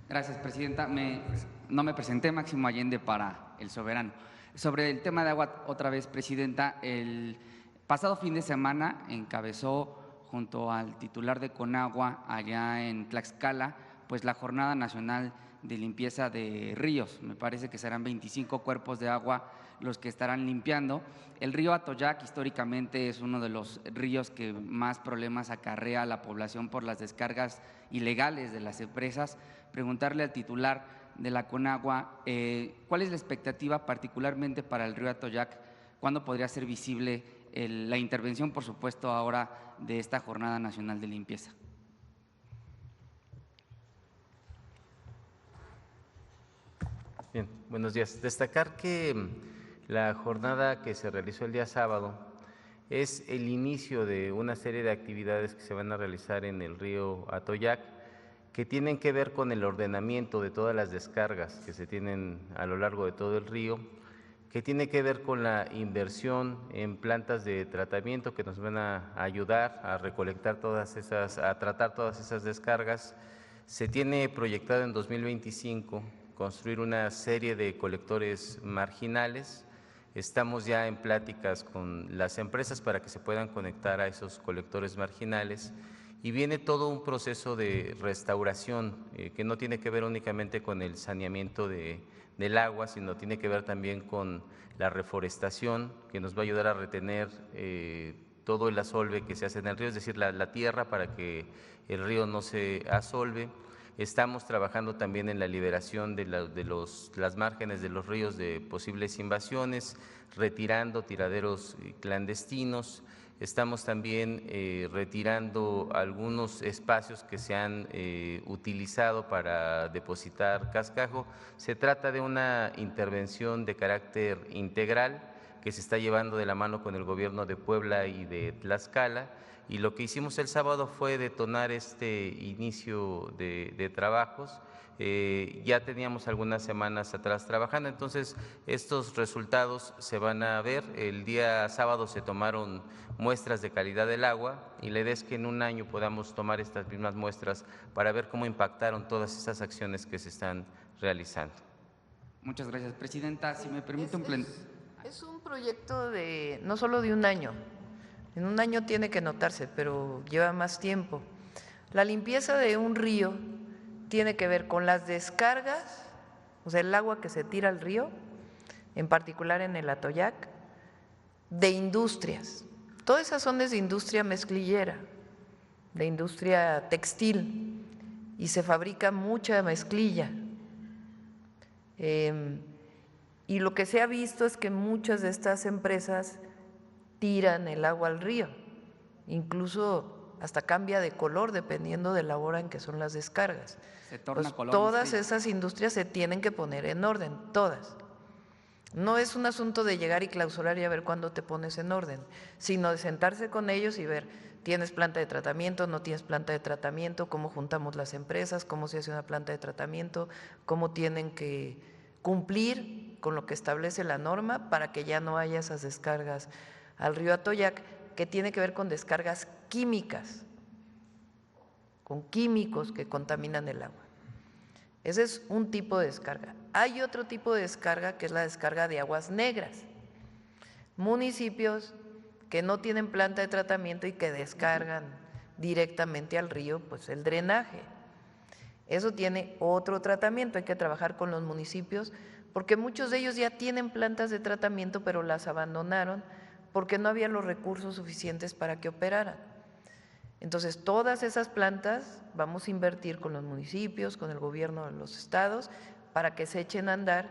Gracias, Presidenta. No me presenté, Máximo Allende, para El Soberano. Sobre el tema de agua, otra vez, Presidenta, el pasado fin de semana encabezó junto al titular de Conagua allá en Tlaxcala, pues la Jornada Nacional de Limpieza de Ríos. Me parece que serán 25 cuerpos de agua los que estarán limpiando. El río Atoyac históricamente es uno de los ríos que más problemas acarrea a la población por las descargas ilegales de las empresas. Preguntarle al titular de la Conagua, ¿cuál es la expectativa particularmente para el río Atoyac? ¿Cuándo podría ser visible la intervención, por supuesto, ahora de esta Jornada Nacional de Limpieza? Bien, buenos días. Destacar que la jornada que se realizó el día sábado es el inicio de una serie de actividades que se van a realizar en el río Atoyac, que tienen que ver con el ordenamiento de todas las descargas que se tienen a lo largo de todo el río, que tiene que ver con la inversión en plantas de tratamiento que nos van a ayudar a recolectar a tratar todas esas descargas. Se tiene proyectado en 2025 construir una serie de colectores marginales. Estamos ya en pláticas con las empresas para que se puedan conectar a esos colectores marginales y viene todo un proceso de restauración que no tiene que ver únicamente con el saneamiento del agua, sino tiene que ver también con la reforestación, que nos va a ayudar a retener todo el asolve que se hace en el río, es decir, la tierra, para que el río no se asolve. Estamos trabajando también en la liberación de las márgenes de los ríos de posibles invasiones, retirando tiraderos clandestinos. Estamos también retirando algunos espacios que se han utilizado para depositar cascajo. Se trata de una intervención de carácter integral que se está llevando de la mano con el gobierno de Puebla y de Tlaxcala. Y lo que hicimos el sábado fue detonar este inicio de trabajos. Ya teníamos algunas semanas atrás trabajando, entonces estos resultados se van a ver. El día sábado se tomaron muestras de calidad del agua y la idea es que en un año podamos tomar estas mismas muestras para ver cómo impactaron todas esas acciones que se están realizando. Muchas gracias, Presidenta. Si me permite es un proyecto no solo de un año. En un año tiene que notarse, pero lleva más tiempo. La limpieza de un río tiene que ver con las descargas, o sea, el agua que se tira al río, en particular en el Atoyac, de industrias. Todas esas son de industria mezclillera, de industria textil, y se fabrica mucha mezclilla. Y lo que se ha visto es que muchas de estas empresas tiran el agua al río, incluso hasta cambia de color dependiendo de la hora en que son las descargas. Pues todas esas industrias se tienen que poner en orden, todas. No es un asunto de llegar y clausurar y a ver cuándo te pones en orden, sino de sentarse con ellos y ver, ¿tienes planta de tratamiento? ¿No tienes planta de tratamiento? ¿Cómo juntamos las empresas? ¿Cómo se hace una planta de tratamiento? ¿Cómo tienen que cumplir con lo que establece la norma para que ya no haya esas descargas al río Atoyac, que tiene que ver con descargas químicas, con químicos que contaminan el agua? Ese es un tipo de descarga. Hay otro tipo de descarga que es la descarga de aguas negras. Municipios que no tienen planta de tratamiento y que descargan directamente al río, pues el drenaje. Eso tiene otro tratamiento, hay que trabajar con los municipios, porque muchos de ellos ya tienen plantas de tratamiento, pero las abandonaron porque no había los recursos suficientes para que operaran. Entonces, todas esas plantas vamos a invertir con los municipios, con el gobierno de los estados, para que se echen a andar,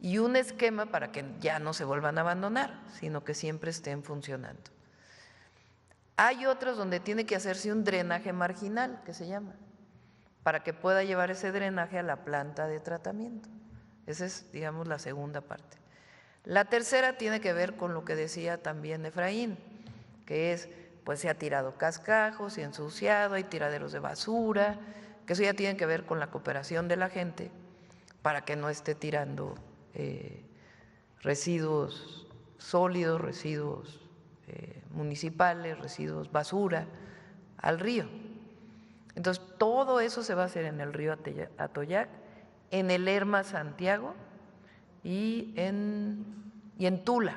y un esquema para que ya no se vuelvan a abandonar, sino que siempre estén funcionando. Hay otros donde tiene que hacerse un drenaje marginal, que se llama, para que pueda llevar ese drenaje a la planta de tratamiento. Esa es, digamos, la segunda parte. La tercera tiene que ver con lo que decía también Efraín, que es, pues se ha tirado cascajos, se ha ensuciado, hay tiraderos de basura, que eso ya tiene que ver con la cooperación de la gente para que no esté tirando residuos sólidos, residuos municipales, residuos basura al río. Entonces, todo eso se va a hacer en el río Atoyac, en el Lerma Santiago y en Tula.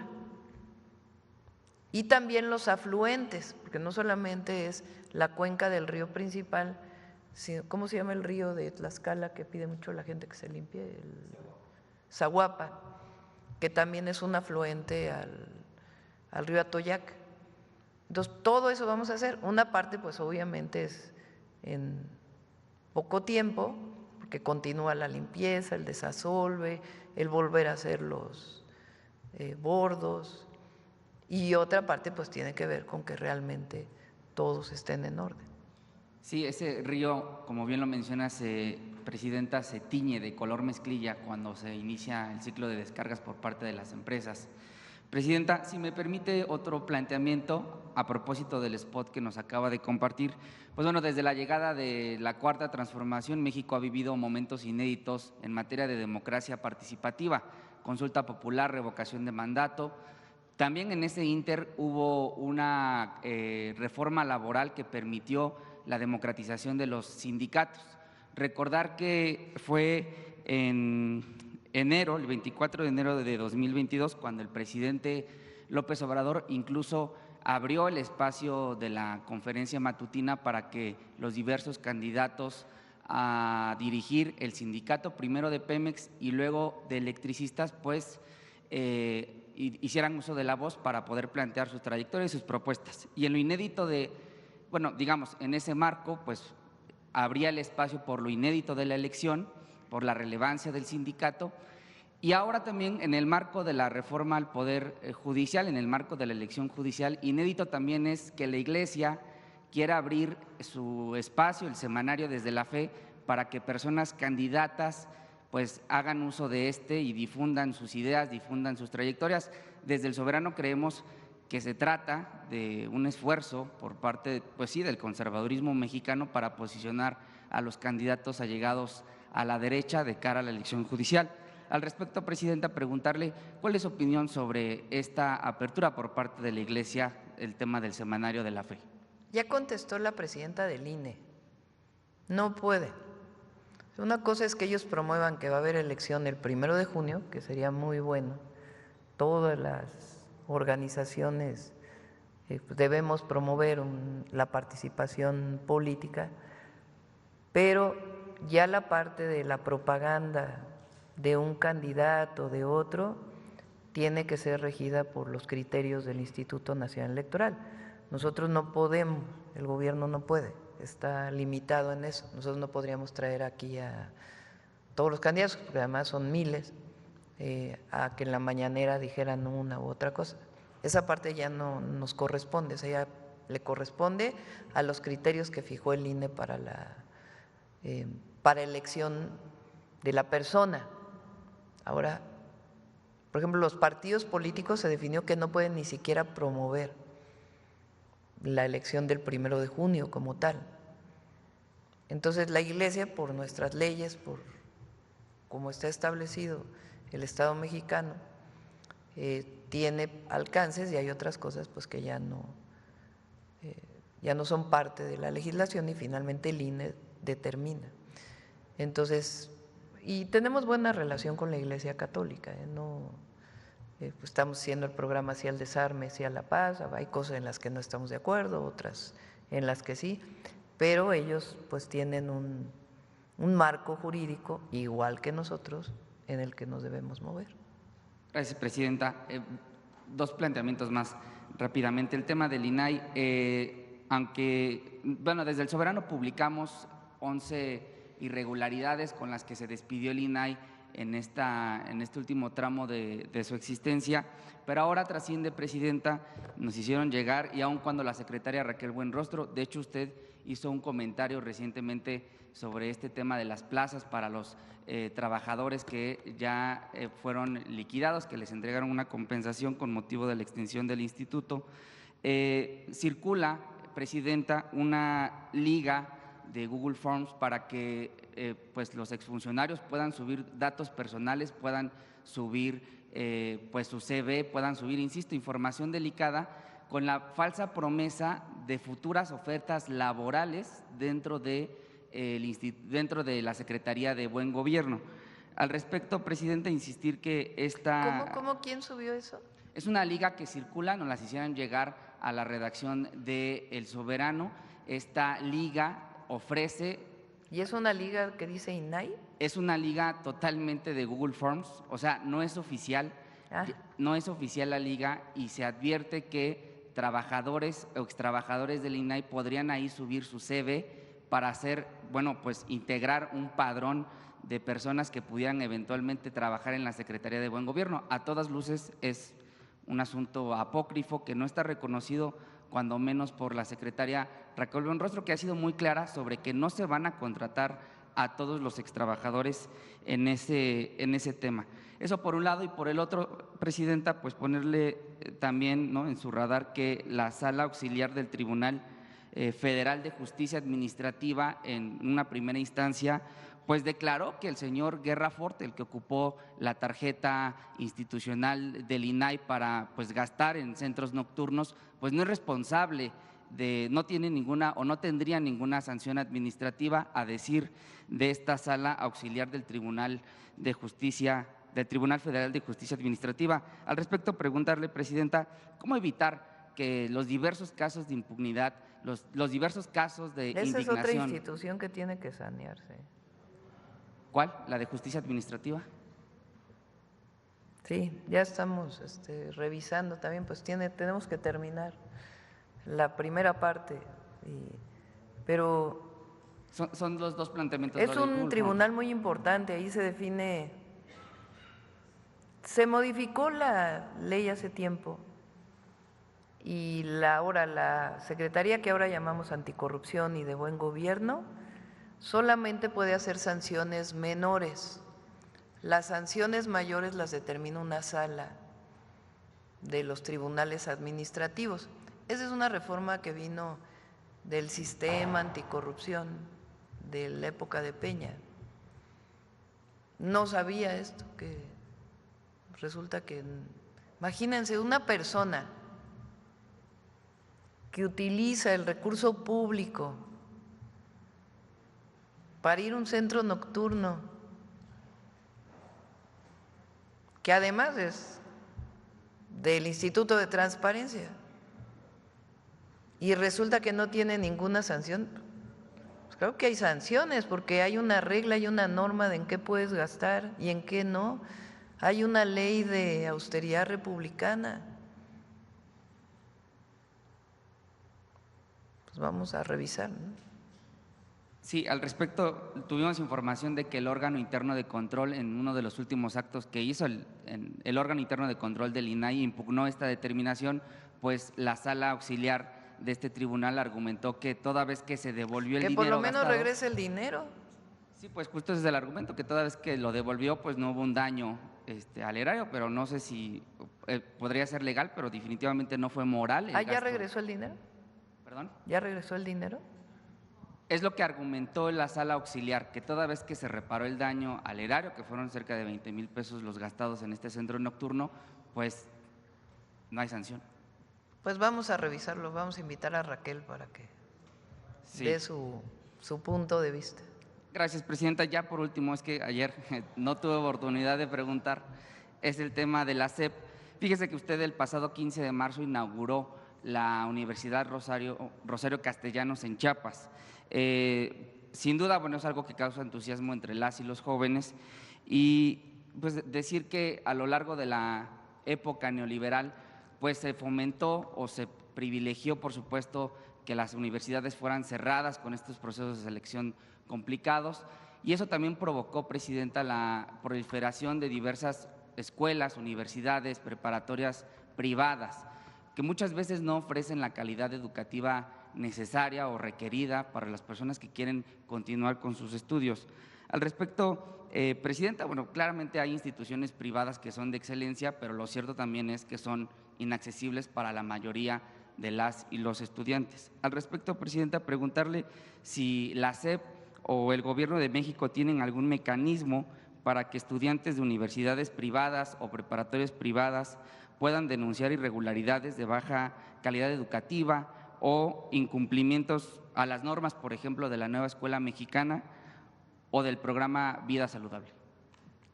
Y también los afluentes, porque no solamente es la cuenca del río principal, sino, ¿cómo se llama el río de Tlaxcala que pide mucho la gente que se limpie? El Zaguapa, que también es un afluente al río Atoyac. Entonces, todo eso vamos a hacer. Una parte, pues obviamente es en poco tiempo, porque continúa la limpieza, el desasolve, el volver a hacer los bordos, y otra parte pues tiene que ver con que realmente todos estén en orden. Sí, ese río, como bien lo menciona, Presidenta, se tiñe de color mezclilla cuando se inicia el ciclo de descargas por parte de las empresas. Presidenta, si me permite otro planteamiento a propósito del spot que nos acaba de compartir. Pues bueno, desde la llegada de la Cuarta Transformación, México ha vivido momentos inéditos en materia de democracia participativa, consulta popular, revocación de mandato. También en ese ínter hubo una reforma laboral que permitió la democratización de los sindicatos. Recordar que fue en enero, el 24 de enero de 2022, cuando el presidente López Obrador incluso abrió el espacio de la conferencia matutina para que los diversos candidatos a dirigir el sindicato, primero de Pemex y luego de electricistas, pues hicieran uso de la voz para poder plantear sus trayectorias y sus propuestas. Y en lo inédito digamos, en ese marco, pues abría el espacio por lo inédito de la elección, por la relevancia del sindicato, y ahora también en el marco de la reforma al Poder Judicial, en el marco de la elección judicial, inédito también es que la Iglesia quiera abrir su espacio, el semanario Desde la Fe, para que personas candidatas pues hagan uso de y difundan sus ideas, difundan sus trayectorias. Desde el Soberano creemos que se trata de un esfuerzo por parte, pues sí, del conservadurismo mexicano para posicionar a los candidatos allegados a la derecha de cara a la elección judicial. Al respecto, Presidenta, preguntarle cuál es su opinión sobre esta apertura por parte de la Iglesia, el tema del semanario de la fe. Ya contestó la presidenta del INE, no puede. Una cosa es que ellos promuevan que va a haber elección el 1 de junio, que sería muy bueno. Todas las organizaciones debemos promover la participación política, pero ya la parte de la propaganda de un candidato, de otro, tiene que ser regida por los criterios del Instituto Nacional Electoral. Nosotros no podemos, el gobierno no puede, está limitado en eso. Nosotros no podríamos traer aquí a todos los candidatos, porque además son miles, a que en la mañanera dijeran una u otra cosa. Esa parte ya no nos corresponde, o sea, ya le corresponde a los criterios que fijó el INE para elección de la persona. Ahora, por ejemplo, los partidos políticos se definió que no pueden ni siquiera promover la elección del 1 de junio como tal. Entonces, la Iglesia, por nuestras leyes, por como está establecido el Estado mexicano, tiene alcances y hay otras cosas pues que ya no son parte de la legislación y finalmente el INE determina. Entonces, y tenemos buena relación con la Iglesia Católica, pues estamos haciendo el programa hacia el desarme, hacia la paz, hay cosas en las que no estamos de acuerdo, otras en las que sí, pero ellos pues tienen un marco jurídico igual que nosotros en el que nos debemos mover. Gracias, Presidenta. Dos planteamientos más rápidamente. El tema del INAI, aunque, bueno, desde el Soberano publicamos 11 irregularidades con las que se despidió el INAI en este último tramo de su existencia, pero ahora trasciende, Presidenta, nos hicieron llegar, y aun cuando la secretaria Raquel Buenrostro, de hecho usted hizo un comentario recientemente sobre este tema de las plazas para los trabajadores que ya fueron liquidados, que les entregaron una compensación con motivo de la extinción del instituto. Circula, Presidenta, una liga de Google Forms para que pues los exfuncionarios puedan subir datos personales, puedan subir pues su CV, puedan subir, insisto, información delicada con la falsa promesa de futuras ofertas laborales dentro de la Secretaría de Buen Gobierno. Al respecto, presidenta, insistir que esta… ¿Cómo? ¿Quién subió eso? Es una liga que circula, nos las hicieron llegar a la redacción de El Soberano. Esta liga ofrece… ¿Y es una liga que dice INAI? Es una liga totalmente de Google Forms, o sea, no es oficial, no es oficial la liga, y se advierte que trabajadores o extrabajadores del INAI podrían ahí subir su CV para hacer, bueno, pues integrar un padrón de personas que pudieran eventualmente trabajar en la Secretaría de Buen Gobierno. A todas luces es un asunto apócrifo que no está reconocido, cuando menos por la secretaria Raquel Buenrostro, que ha sido muy clara sobre que no se van a contratar a todos los extrabajadores en ese tema. Eso por un lado, y por el otro, presidenta, pues ponerle también, ¿no?, en su radar que la Sala Auxiliar del Tribunal Federal de Justicia Administrativa, en una primera instancia, pues declaró que el señor Guerra Forte, el que ocupó la tarjeta institucional del INAI para pues gastar en centros nocturnos, pues no es responsable no tiene ninguna o no tendría ninguna sanción administrativa, a decir de esta Sala Auxiliar del Tribunal de Justicia, del Tribunal Federal de Justicia Administrativa. Al respecto, preguntarle, presidenta, ¿cómo evitar que los diversos casos de impunidad, los diversos casos de indignación… Esa es otra institución que tiene que sanearse. ¿Cuál? ¿La de Justicia Administrativa? Sí, ya estamos revisando también, pues tenemos que terminar la primera parte, pero… Son los dos planteamientos. Es un tribunal muy importante, ahí se define… Se modificó la ley hace tiempo y ahora la Secretaría, que ahora llamamos Anticorrupción y de Buen Gobierno, solamente puede hacer sanciones menores. Las sanciones mayores las determina una sala de los tribunales administrativos. Esa es una reforma que vino del sistema anticorrupción de la época de Peña. No sabía esto, que resulta que, imagínense, una persona que utiliza el recurso público para ir a un centro nocturno, que además es del Instituto de Transparencia, y resulta que no tiene ninguna sanción. Pues creo que hay sanciones, porque hay una regla y una norma de en qué puedes gastar y en qué no. Hay una ley de austeridad republicana. Pues vamos a revisar, ¿no? Sí, al respecto, tuvimos información de que el órgano interno de control, en uno de los últimos actos que hizo el órgano interno de control del INAI, impugnó esta determinación, pues la sala auxiliar de este tribunal argumentó que toda vez que se devolvió el dinero que por lo menos gastado, regrese el dinero. Sí, pues justo ese es el argumento, que toda vez que lo devolvió, pues no hubo un daño al erario, pero no sé si podría ser legal, pero definitivamente no fue moral. ¿Ya regresó el dinero? ¿Perdón? ¿Ya regresó el dinero? Es lo que argumentó la sala auxiliar, que toda vez que se reparó el daño al erario, que fueron cerca de 20,000 pesos los gastados en este centro nocturno, pues no hay sanción. Pues vamos a revisarlo, vamos a invitar a Raquel para que dé su punto de vista. Gracias, presidenta. Ya por último, es que ayer no tuve oportunidad de preguntar, es el tema de la SEP. Fíjese que usted el pasado 15 de marzo inauguró la Universidad Rosario Castellanos en Chiapas. Sin duda, bueno, es algo que causa entusiasmo entre las y los jóvenes, y pues decir que a lo largo de la época neoliberal pues se fomentó o se privilegió, por supuesto, que las universidades fueran cerradas con estos procesos de selección complicados, y eso también provocó, presidenta, la proliferación de diversas escuelas, universidades, preparatorias privadas, que muchas veces no ofrecen la calidad educativa necesaria o requerida para las personas que quieren continuar con sus estudios. Al respecto, presidenta, bueno, claramente hay instituciones privadas que son de excelencia, pero lo cierto también es que son inaccesibles para la mayoría de las y los estudiantes. Al respecto, presidenta, preguntarle si la SEP o el Gobierno de México tienen algún mecanismo para que estudiantes de universidades privadas o preparatorias privadas puedan denunciar irregularidades de baja calidad educativa o incumplimientos a las normas, por ejemplo, de la nueva escuela mexicana o del programa Vida Saludable.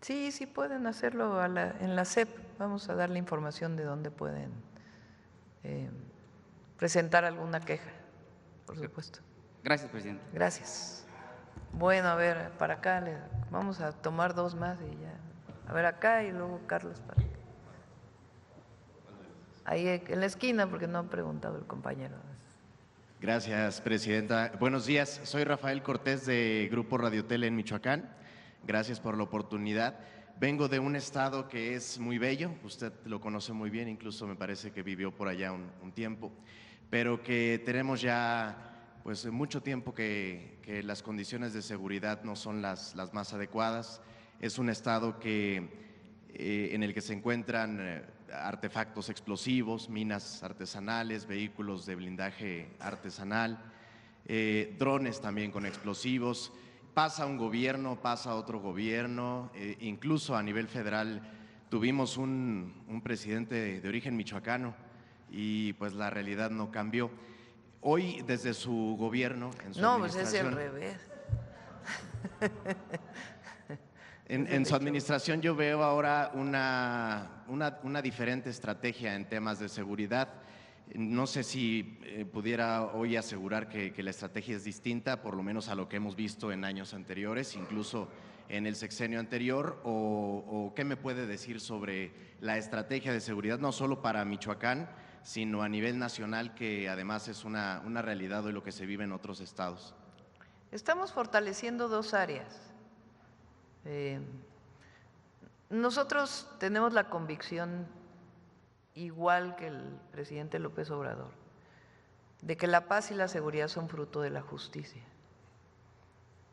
Sí, sí pueden hacerlo en la SEP. Vamos a darle información de dónde pueden presentar alguna queja, por supuesto. Gracias, presidente. Gracias. Bueno, a ver, para acá, vamos a tomar dos más y ya. A ver, acá y luego Carlos. Ahí en la esquina, porque no ha preguntado el compañero. Gracias, presidenta. Buenos días, soy Rafael Cortés de Grupo Radio Tele en Michoacán. Gracias por la oportunidad. Vengo de un estado que es muy bello, usted lo conoce muy bien, incluso me parece que vivió por allá un tiempo, pero que tenemos ya pues mucho tiempo que las condiciones de seguridad no son las más adecuadas. Es un estado en el que se encuentran artefactos explosivos, minas artesanales, vehículos de blindaje artesanal, drones también con explosivos. Pasa un gobierno, pasa otro gobierno, incluso a nivel federal tuvimos un presidente de origen michoacano y pues la realidad no cambió. Hoy desde su gobierno, en su no, pues administración… es el revés. En su administración yo veo ahora una diferente estrategia en temas de seguridad. No sé si pudiera hoy asegurar que la estrategia es distinta, por lo menos a lo que hemos visto en años anteriores, incluso en el sexenio anterior, o qué me puede decir sobre la estrategia de seguridad, no solo para Michoacán, sino a nivel nacional, que además es una realidad de lo que se vive en otros estados. Estamos fortaleciendo dos áreas. Nosotros tenemos la convicción, igual que el presidente López Obrador, de que la paz y la seguridad son fruto de la justicia.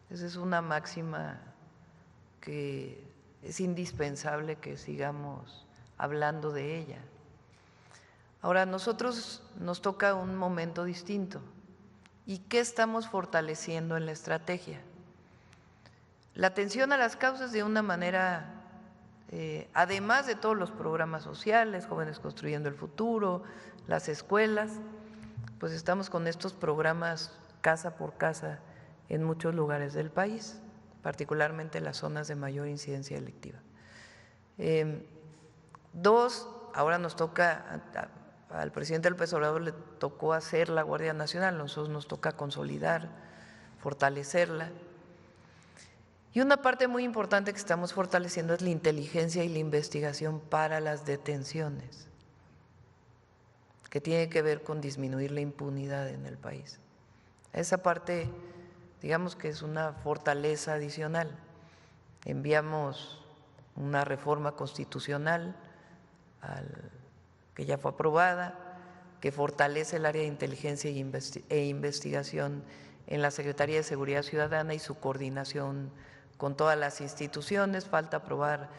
Esa es una máxima que es indispensable que sigamos hablando de ella. Ahora, a nosotros nos toca un momento distinto. ¿Y qué estamos fortaleciendo en la estrategia? La atención a las causas de una manera… además de todos los programas sociales, Jóvenes Construyendo el Futuro, las escuelas, pues estamos con estos programas casa por casa en muchos lugares del país, particularmente en las zonas de mayor incidencia delictiva. Dos, ahora nos toca, al presidente López Obrador le tocó hacer la Guardia Nacional, a nosotros nos toca consolidar, fortalecerla. Y una parte muy importante que estamos fortaleciendo es la inteligencia y la investigación para las detenciones, que tiene que ver con disminuir la impunidad en el país. Esa parte, digamos que es una fortaleza adicional. Enviamos una reforma constitucional que ya fue aprobada, que fortalece el área de inteligencia e investigación en la Secretaría de Seguridad Ciudadana y su coordinación con todas las instituciones. Falta aprobar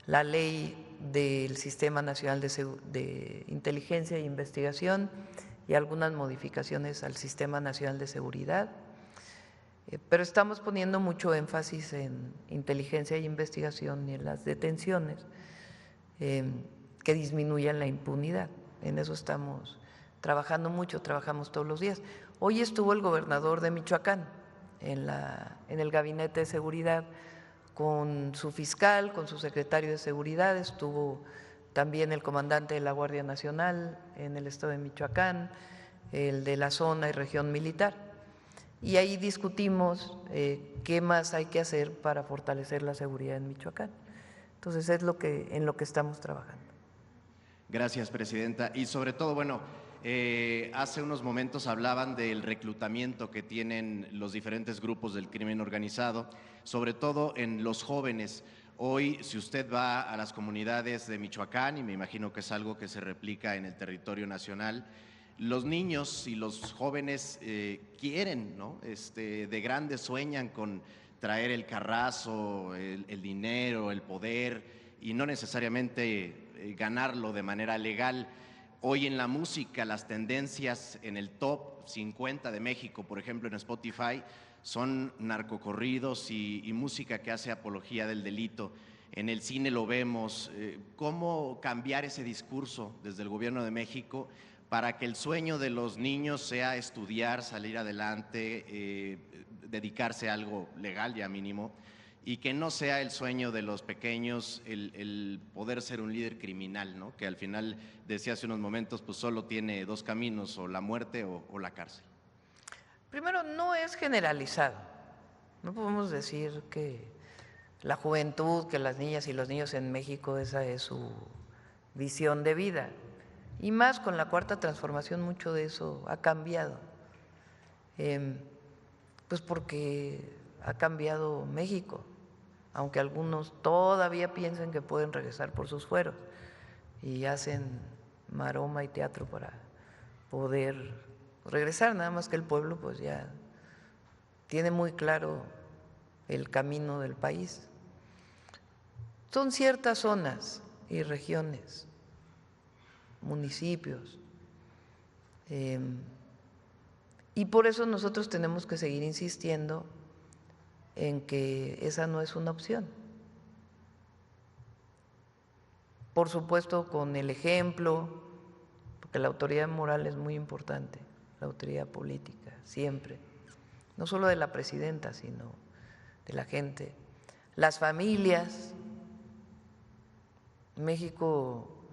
la ley del Sistema Nacional de Inteligencia e Investigación y algunas modificaciones al Sistema Nacional de Seguridad, pero estamos poniendo mucho énfasis en inteligencia e investigación y en las detenciones que disminuyan la impunidad. En eso estamos trabajando mucho, trabajamos todos los días. Hoy estuvo el gobernador de Michoacán en el Gabinete de Seguridad con su fiscal, con su secretario de Seguridad, estuvo también el comandante de la Guardia Nacional en el estado de Michoacán, el de la zona y región militar, y ahí discutimos qué más hay que hacer para fortalecer la seguridad en Michoacán. Entonces es en lo que estamos trabajando. Gracias, presidenta. Y sobre todo, bueno, hace unos momentos hablaban del reclutamiento que tienen los diferentes grupos del crimen organizado, sobre todo en los jóvenes. Hoy, si usted va a las comunidades de Michoacán, y me imagino que es algo que se replica en el territorio nacional, los niños y los jóvenes quieren, ¿no? De grandes sueñan con traer el carrazo, el dinero, el poder, y no necesariamente ganarlo de manera legal. Hoy en la música, las tendencias en el top 50 de México, por ejemplo en Spotify, son narcocorridos y música que hace apología del delito. En el cine lo vemos. ¿Cómo cambiar ese discurso desde el Gobierno de México para que el sueño de los niños sea estudiar, salir adelante, dedicarse a algo legal ya mínimo, y que no sea el sueño de los pequeños el poder ser un líder criminal, ¿no? Que al final, decía hace unos momentos, pues solo tiene dos caminos, o la muerte o la cárcel? Primero, no es generalizado. No podemos decir que la juventud, que las niñas y los niños en México, esa es su visión de vida. Y más con la Cuarta Transformación, mucho de eso ha cambiado. Pues porque ha cambiado México, aunque algunos todavía piensen que pueden regresar por sus fueros y hacen maroma y teatro para poder regresar, nada más que el pueblo pues ya tiene muy claro el camino del país. Son ciertas zonas y regiones, municipios, y por eso nosotros tenemos que seguir insistiendo en que esa no es una opción. Por supuesto, con el ejemplo, porque la autoridad moral es muy importante, la autoridad política, siempre, no solo de la presidenta, sino de la gente, las familias. En México,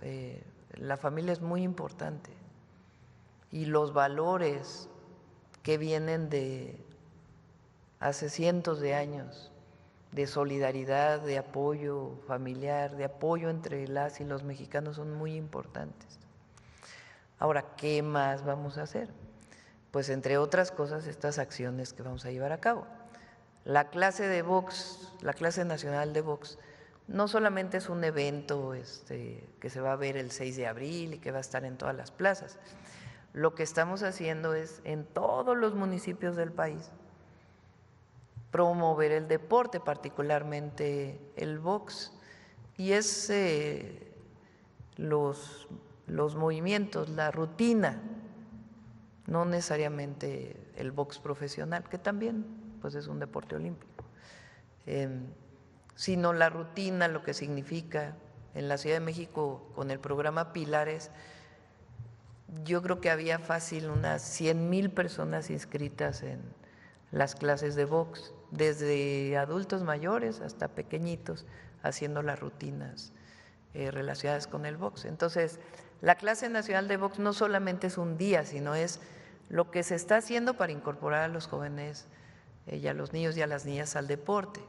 la familia es muy importante y los valores que vienen de hace cientos de años de solidaridad, de apoyo familiar, de apoyo entre las y los mexicanos son muy importantes. Ahora, ¿qué más vamos a hacer? Pues entre otras cosas estas acciones que vamos a llevar a cabo. La clase de box, la clase nacional de box, no solamente es un evento que se va a ver el 6 de abril y que va a estar en todas las plazas. Lo que estamos haciendo es en todos los municipios del país promover el deporte, particularmente el box, y es los movimientos, la rutina, no necesariamente el box profesional, que también pues es un deporte olímpico, sino la rutina, lo que significa. En la Ciudad de México, con el programa Pilares, yo creo que había fácil unas 100,000 personas inscritas en las clases de box, desde adultos mayores hasta pequeñitos, haciendo las rutinas relacionadas con el box. Entonces, la clase nacional de box no solamente es un día, sino es lo que se está haciendo para incorporar a los jóvenes y a los niños y a las niñas al deporte.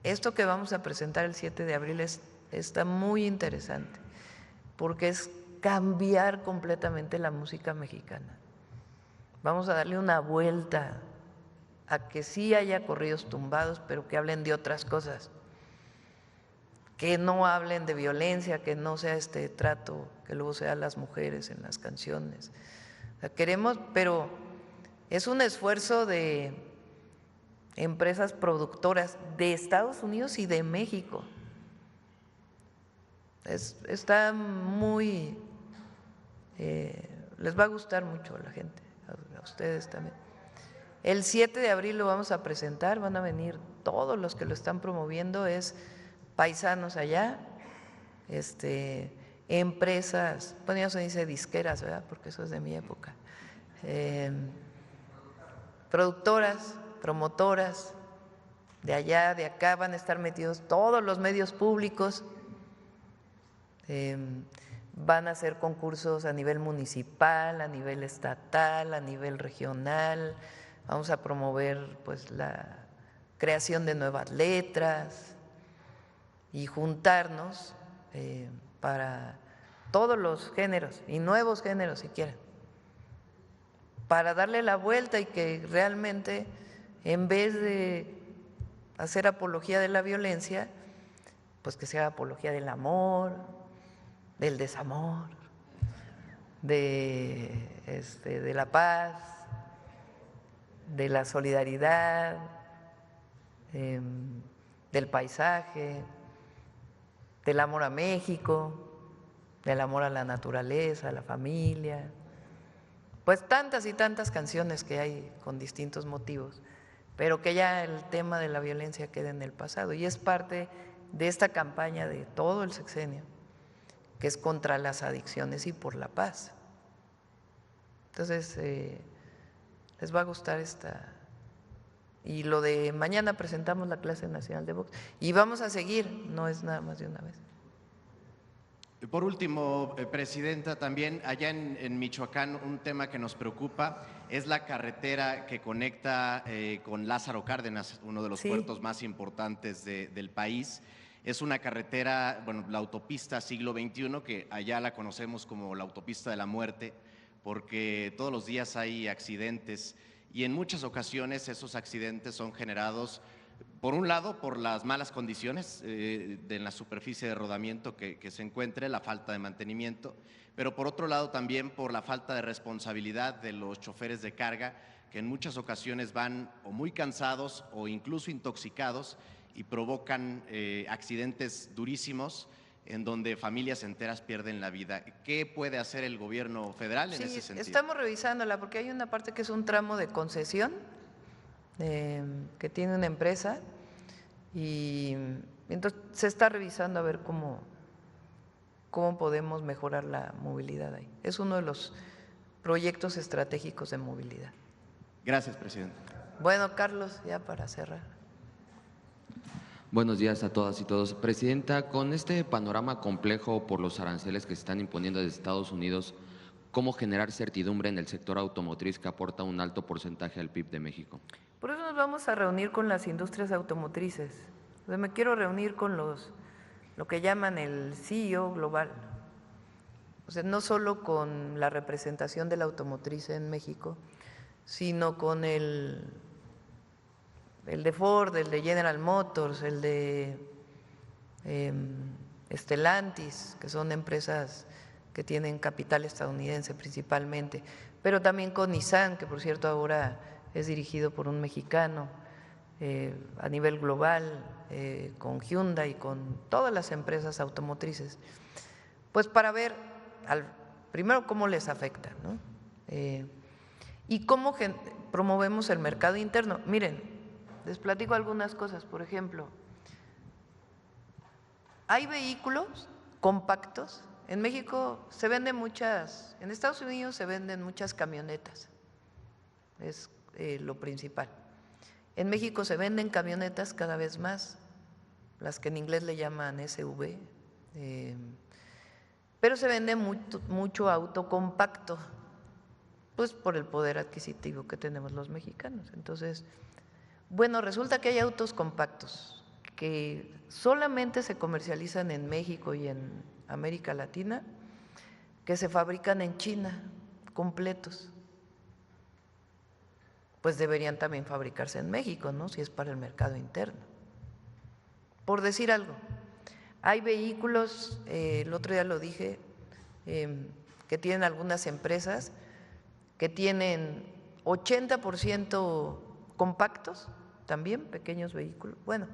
Esto que vamos a presentar el 7 de abril está muy interesante, porque es cambiar completamente la música mexicana. Vamos a darle una vuelta a que sí haya corridos tumbados, pero que hablen de otras cosas, que no hablen de violencia, que no sea este trato que luego se da a las mujeres en las canciones. O sea, queremos, pero es un esfuerzo de empresas productoras de Estados Unidos y de México. Está muy, les va a gustar mucho a la gente, a ustedes también. El 7 de abril lo vamos a presentar, van a venir todos los que lo están promoviendo, es paisanos allá, empresas, bueno, ya se dice disqueras, ¿verdad? Porque eso es de mi época, productoras, promotoras, de allá, de acá, van a estar metidos todos los medios públicos, van a hacer concursos a nivel municipal, a nivel estatal, a nivel regional. Vamos a promover pues la creación de nuevas letras y juntarnos para todos los géneros y nuevos géneros si quieren, para darle la vuelta y que realmente en vez de hacer apología de la violencia, pues que sea apología del amor, del desamor, de la paz, de la solidaridad, del paisaje, del amor a México, del amor a la naturaleza, a la familia, pues tantas y tantas canciones que hay con distintos motivos, pero que ya el tema de la violencia queda en el pasado y es parte de esta campaña de todo el sexenio, que es contra las adicciones y por la paz. Entonces, les va a gustar esta. Y lo de mañana presentamos la clase nacional de box y vamos a seguir, no es nada más de una vez. Por último, Presidenta, también allá en Michoacán un tema que nos preocupa es la carretera que conecta con Lázaro Cárdenas, uno de los puertos más importantes del país. Es una carretera, bueno, la autopista siglo XXI, que allá la conocemos como la autopista de la muerte, porque todos los días hay accidentes y en muchas ocasiones esos accidentes son generados, por un lado, por las malas condiciones de la superficie de rodamiento que se encuentre, la falta de mantenimiento, pero por otro lado también por la falta de responsabilidad de los choferes de carga, que en muchas ocasiones van o muy cansados o incluso intoxicados y provocan accidentes durísimos en donde familias enteras pierden la vida. ¿Qué puede hacer el gobierno federal en ese sentido? Estamos revisándola porque hay una parte que es un tramo de concesión que tiene una empresa y entonces se está revisando a ver cómo podemos mejorar la movilidad ahí. Es uno de los proyectos estratégicos de movilidad. Gracias, Presidente. Bueno, Carlos, ya para cerrar. Buenos días a todas y todos. Presidenta, con este panorama complejo por los aranceles que se están imponiendo desde Estados Unidos, ¿cómo generar certidumbre en el sector automotriz que aporta un alto porcentaje al PIB de México? Por eso nos vamos a reunir con las industrias automotrices. Entonces me quiero reunir con lo que llaman el CEO global. O sea, no solo con la representación de la automotriz en México, sino con el de Ford, el de General Motors, el de Stellantis, que son empresas que tienen capital estadounidense principalmente, pero también con Nissan, que por cierto ahora es dirigido por un mexicano, a nivel global, con Hyundai, con todas las empresas automotrices, pues para ver primero cómo les afecta, ¿no? Y cómo promovemos el mercado interno. Miren, les platico algunas cosas. Por ejemplo, hay vehículos compactos. En México se venden muchas, en Estados Unidos se venden muchas camionetas, es lo principal. En México se venden camionetas cada vez más, las que en inglés le llaman SUV, pero se vende mucho auto compacto, pues por el poder adquisitivo que tenemos los mexicanos. Entonces, bueno, resulta que hay autos compactos que solamente se comercializan en México y en América Latina, que se fabrican en China, completos. Pues deberían también fabricarse en México, ¿no? Si es para el mercado interno. Por decir algo, hay vehículos, el otro día lo dije, que tienen algunas empresas que tienen 80% compactos, también pequeños vehículos. Bueno,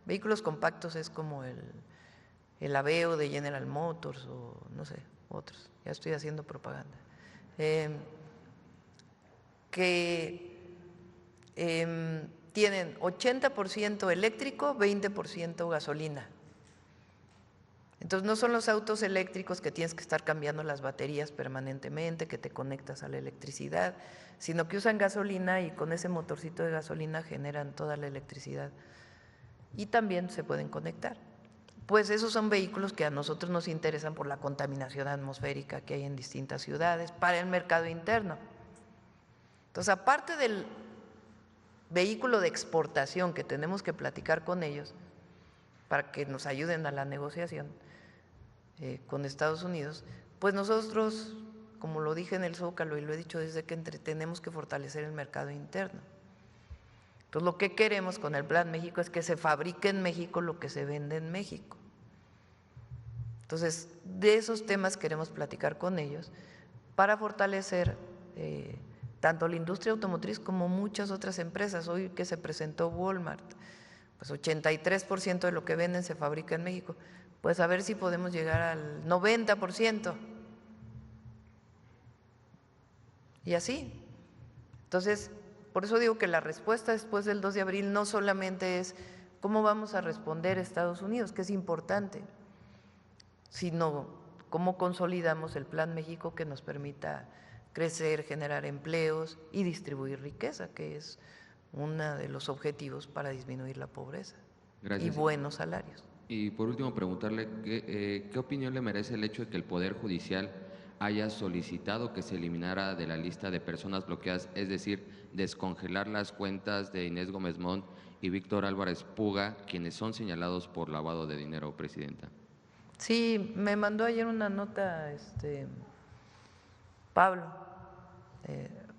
vehículos compactos es como el Aveo de General Motors o no sé, otros. Ya estoy haciendo propaganda. Que tienen 80% eléctrico, 20% gasolina. Entonces no son los autos eléctricos que tienes que estar cambiando las baterías permanentemente, que te conectas a la electricidad, sino que usan gasolina y con ese motorcito de gasolina generan toda la electricidad y también se pueden conectar. Pues esos son vehículos que a nosotros nos interesan por la contaminación atmosférica que hay en distintas ciudades para el mercado interno. Entonces, aparte del vehículo de exportación que tenemos que platicar con ellos para que nos ayuden a la negociación con Estados Unidos, pues nosotros, como lo dije en el Zócalo y lo he dicho desde que entré, tenemos que fortalecer el mercado interno. Entonces, lo que queremos con el Plan México es que se fabrique en México lo que se vende en México. Entonces, de esos temas queremos platicar con ellos para fortalecer tanto la industria automotriz como muchas otras empresas. Hoy que se presentó Walmart, pues 83% de lo que venden se fabrica en México. pues a ver si podemos llegar al 90%. Y así. Entonces, por eso digo que la respuesta después del 2 de abril no solamente es cómo vamos a responder a Estados Unidos, que es importante, sino cómo consolidamos el Plan México que nos permita crecer, generar empleos y distribuir riqueza, que es uno de los objetivos para disminuir la pobreza. Gracias. Y buenos salarios. Y por último, preguntarle qué opinión le merece el hecho de que el Poder Judicial haya solicitado que se eliminara de la lista de personas bloqueadas, es decir, descongelar las cuentas de Inés Gómez Mont y Víctor Álvarez Puga, quienes son señalados por lavado de dinero, Presidenta. Sí, me mandó ayer una nota Pablo.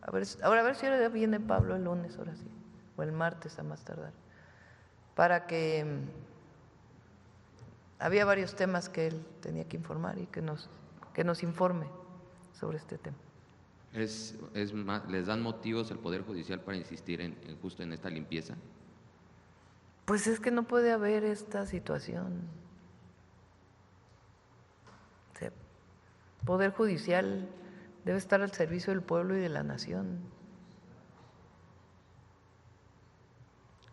A ver si ahora viene Pablo el lunes, ahora sí, o el martes a más tardar, para que había varios temas que él tenía que informar y que nos informe sobre este tema. ¿Les dan motivos al Poder Judicial para insistir justo en esta limpieza? Pues es que no puede haber esta situación. O sea, Poder Judicial debe estar al servicio del pueblo y de la nación.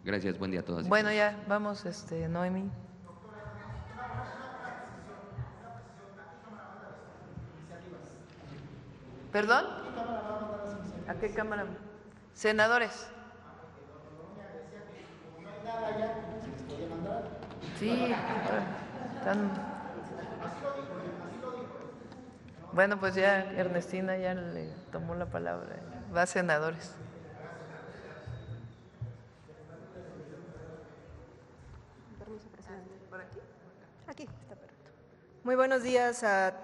Gracias, buen día a todas. Bueno, ya, vamos, Noemí. ¿Perdón? ¿A qué cámara? Senadores. Sí, están. Bueno, pues ya Ernestina ya le tomó la palabra. Va a senadores. Permiso, presidente. ¿Por aquí? Aquí, está perfecto. Muy buenos días a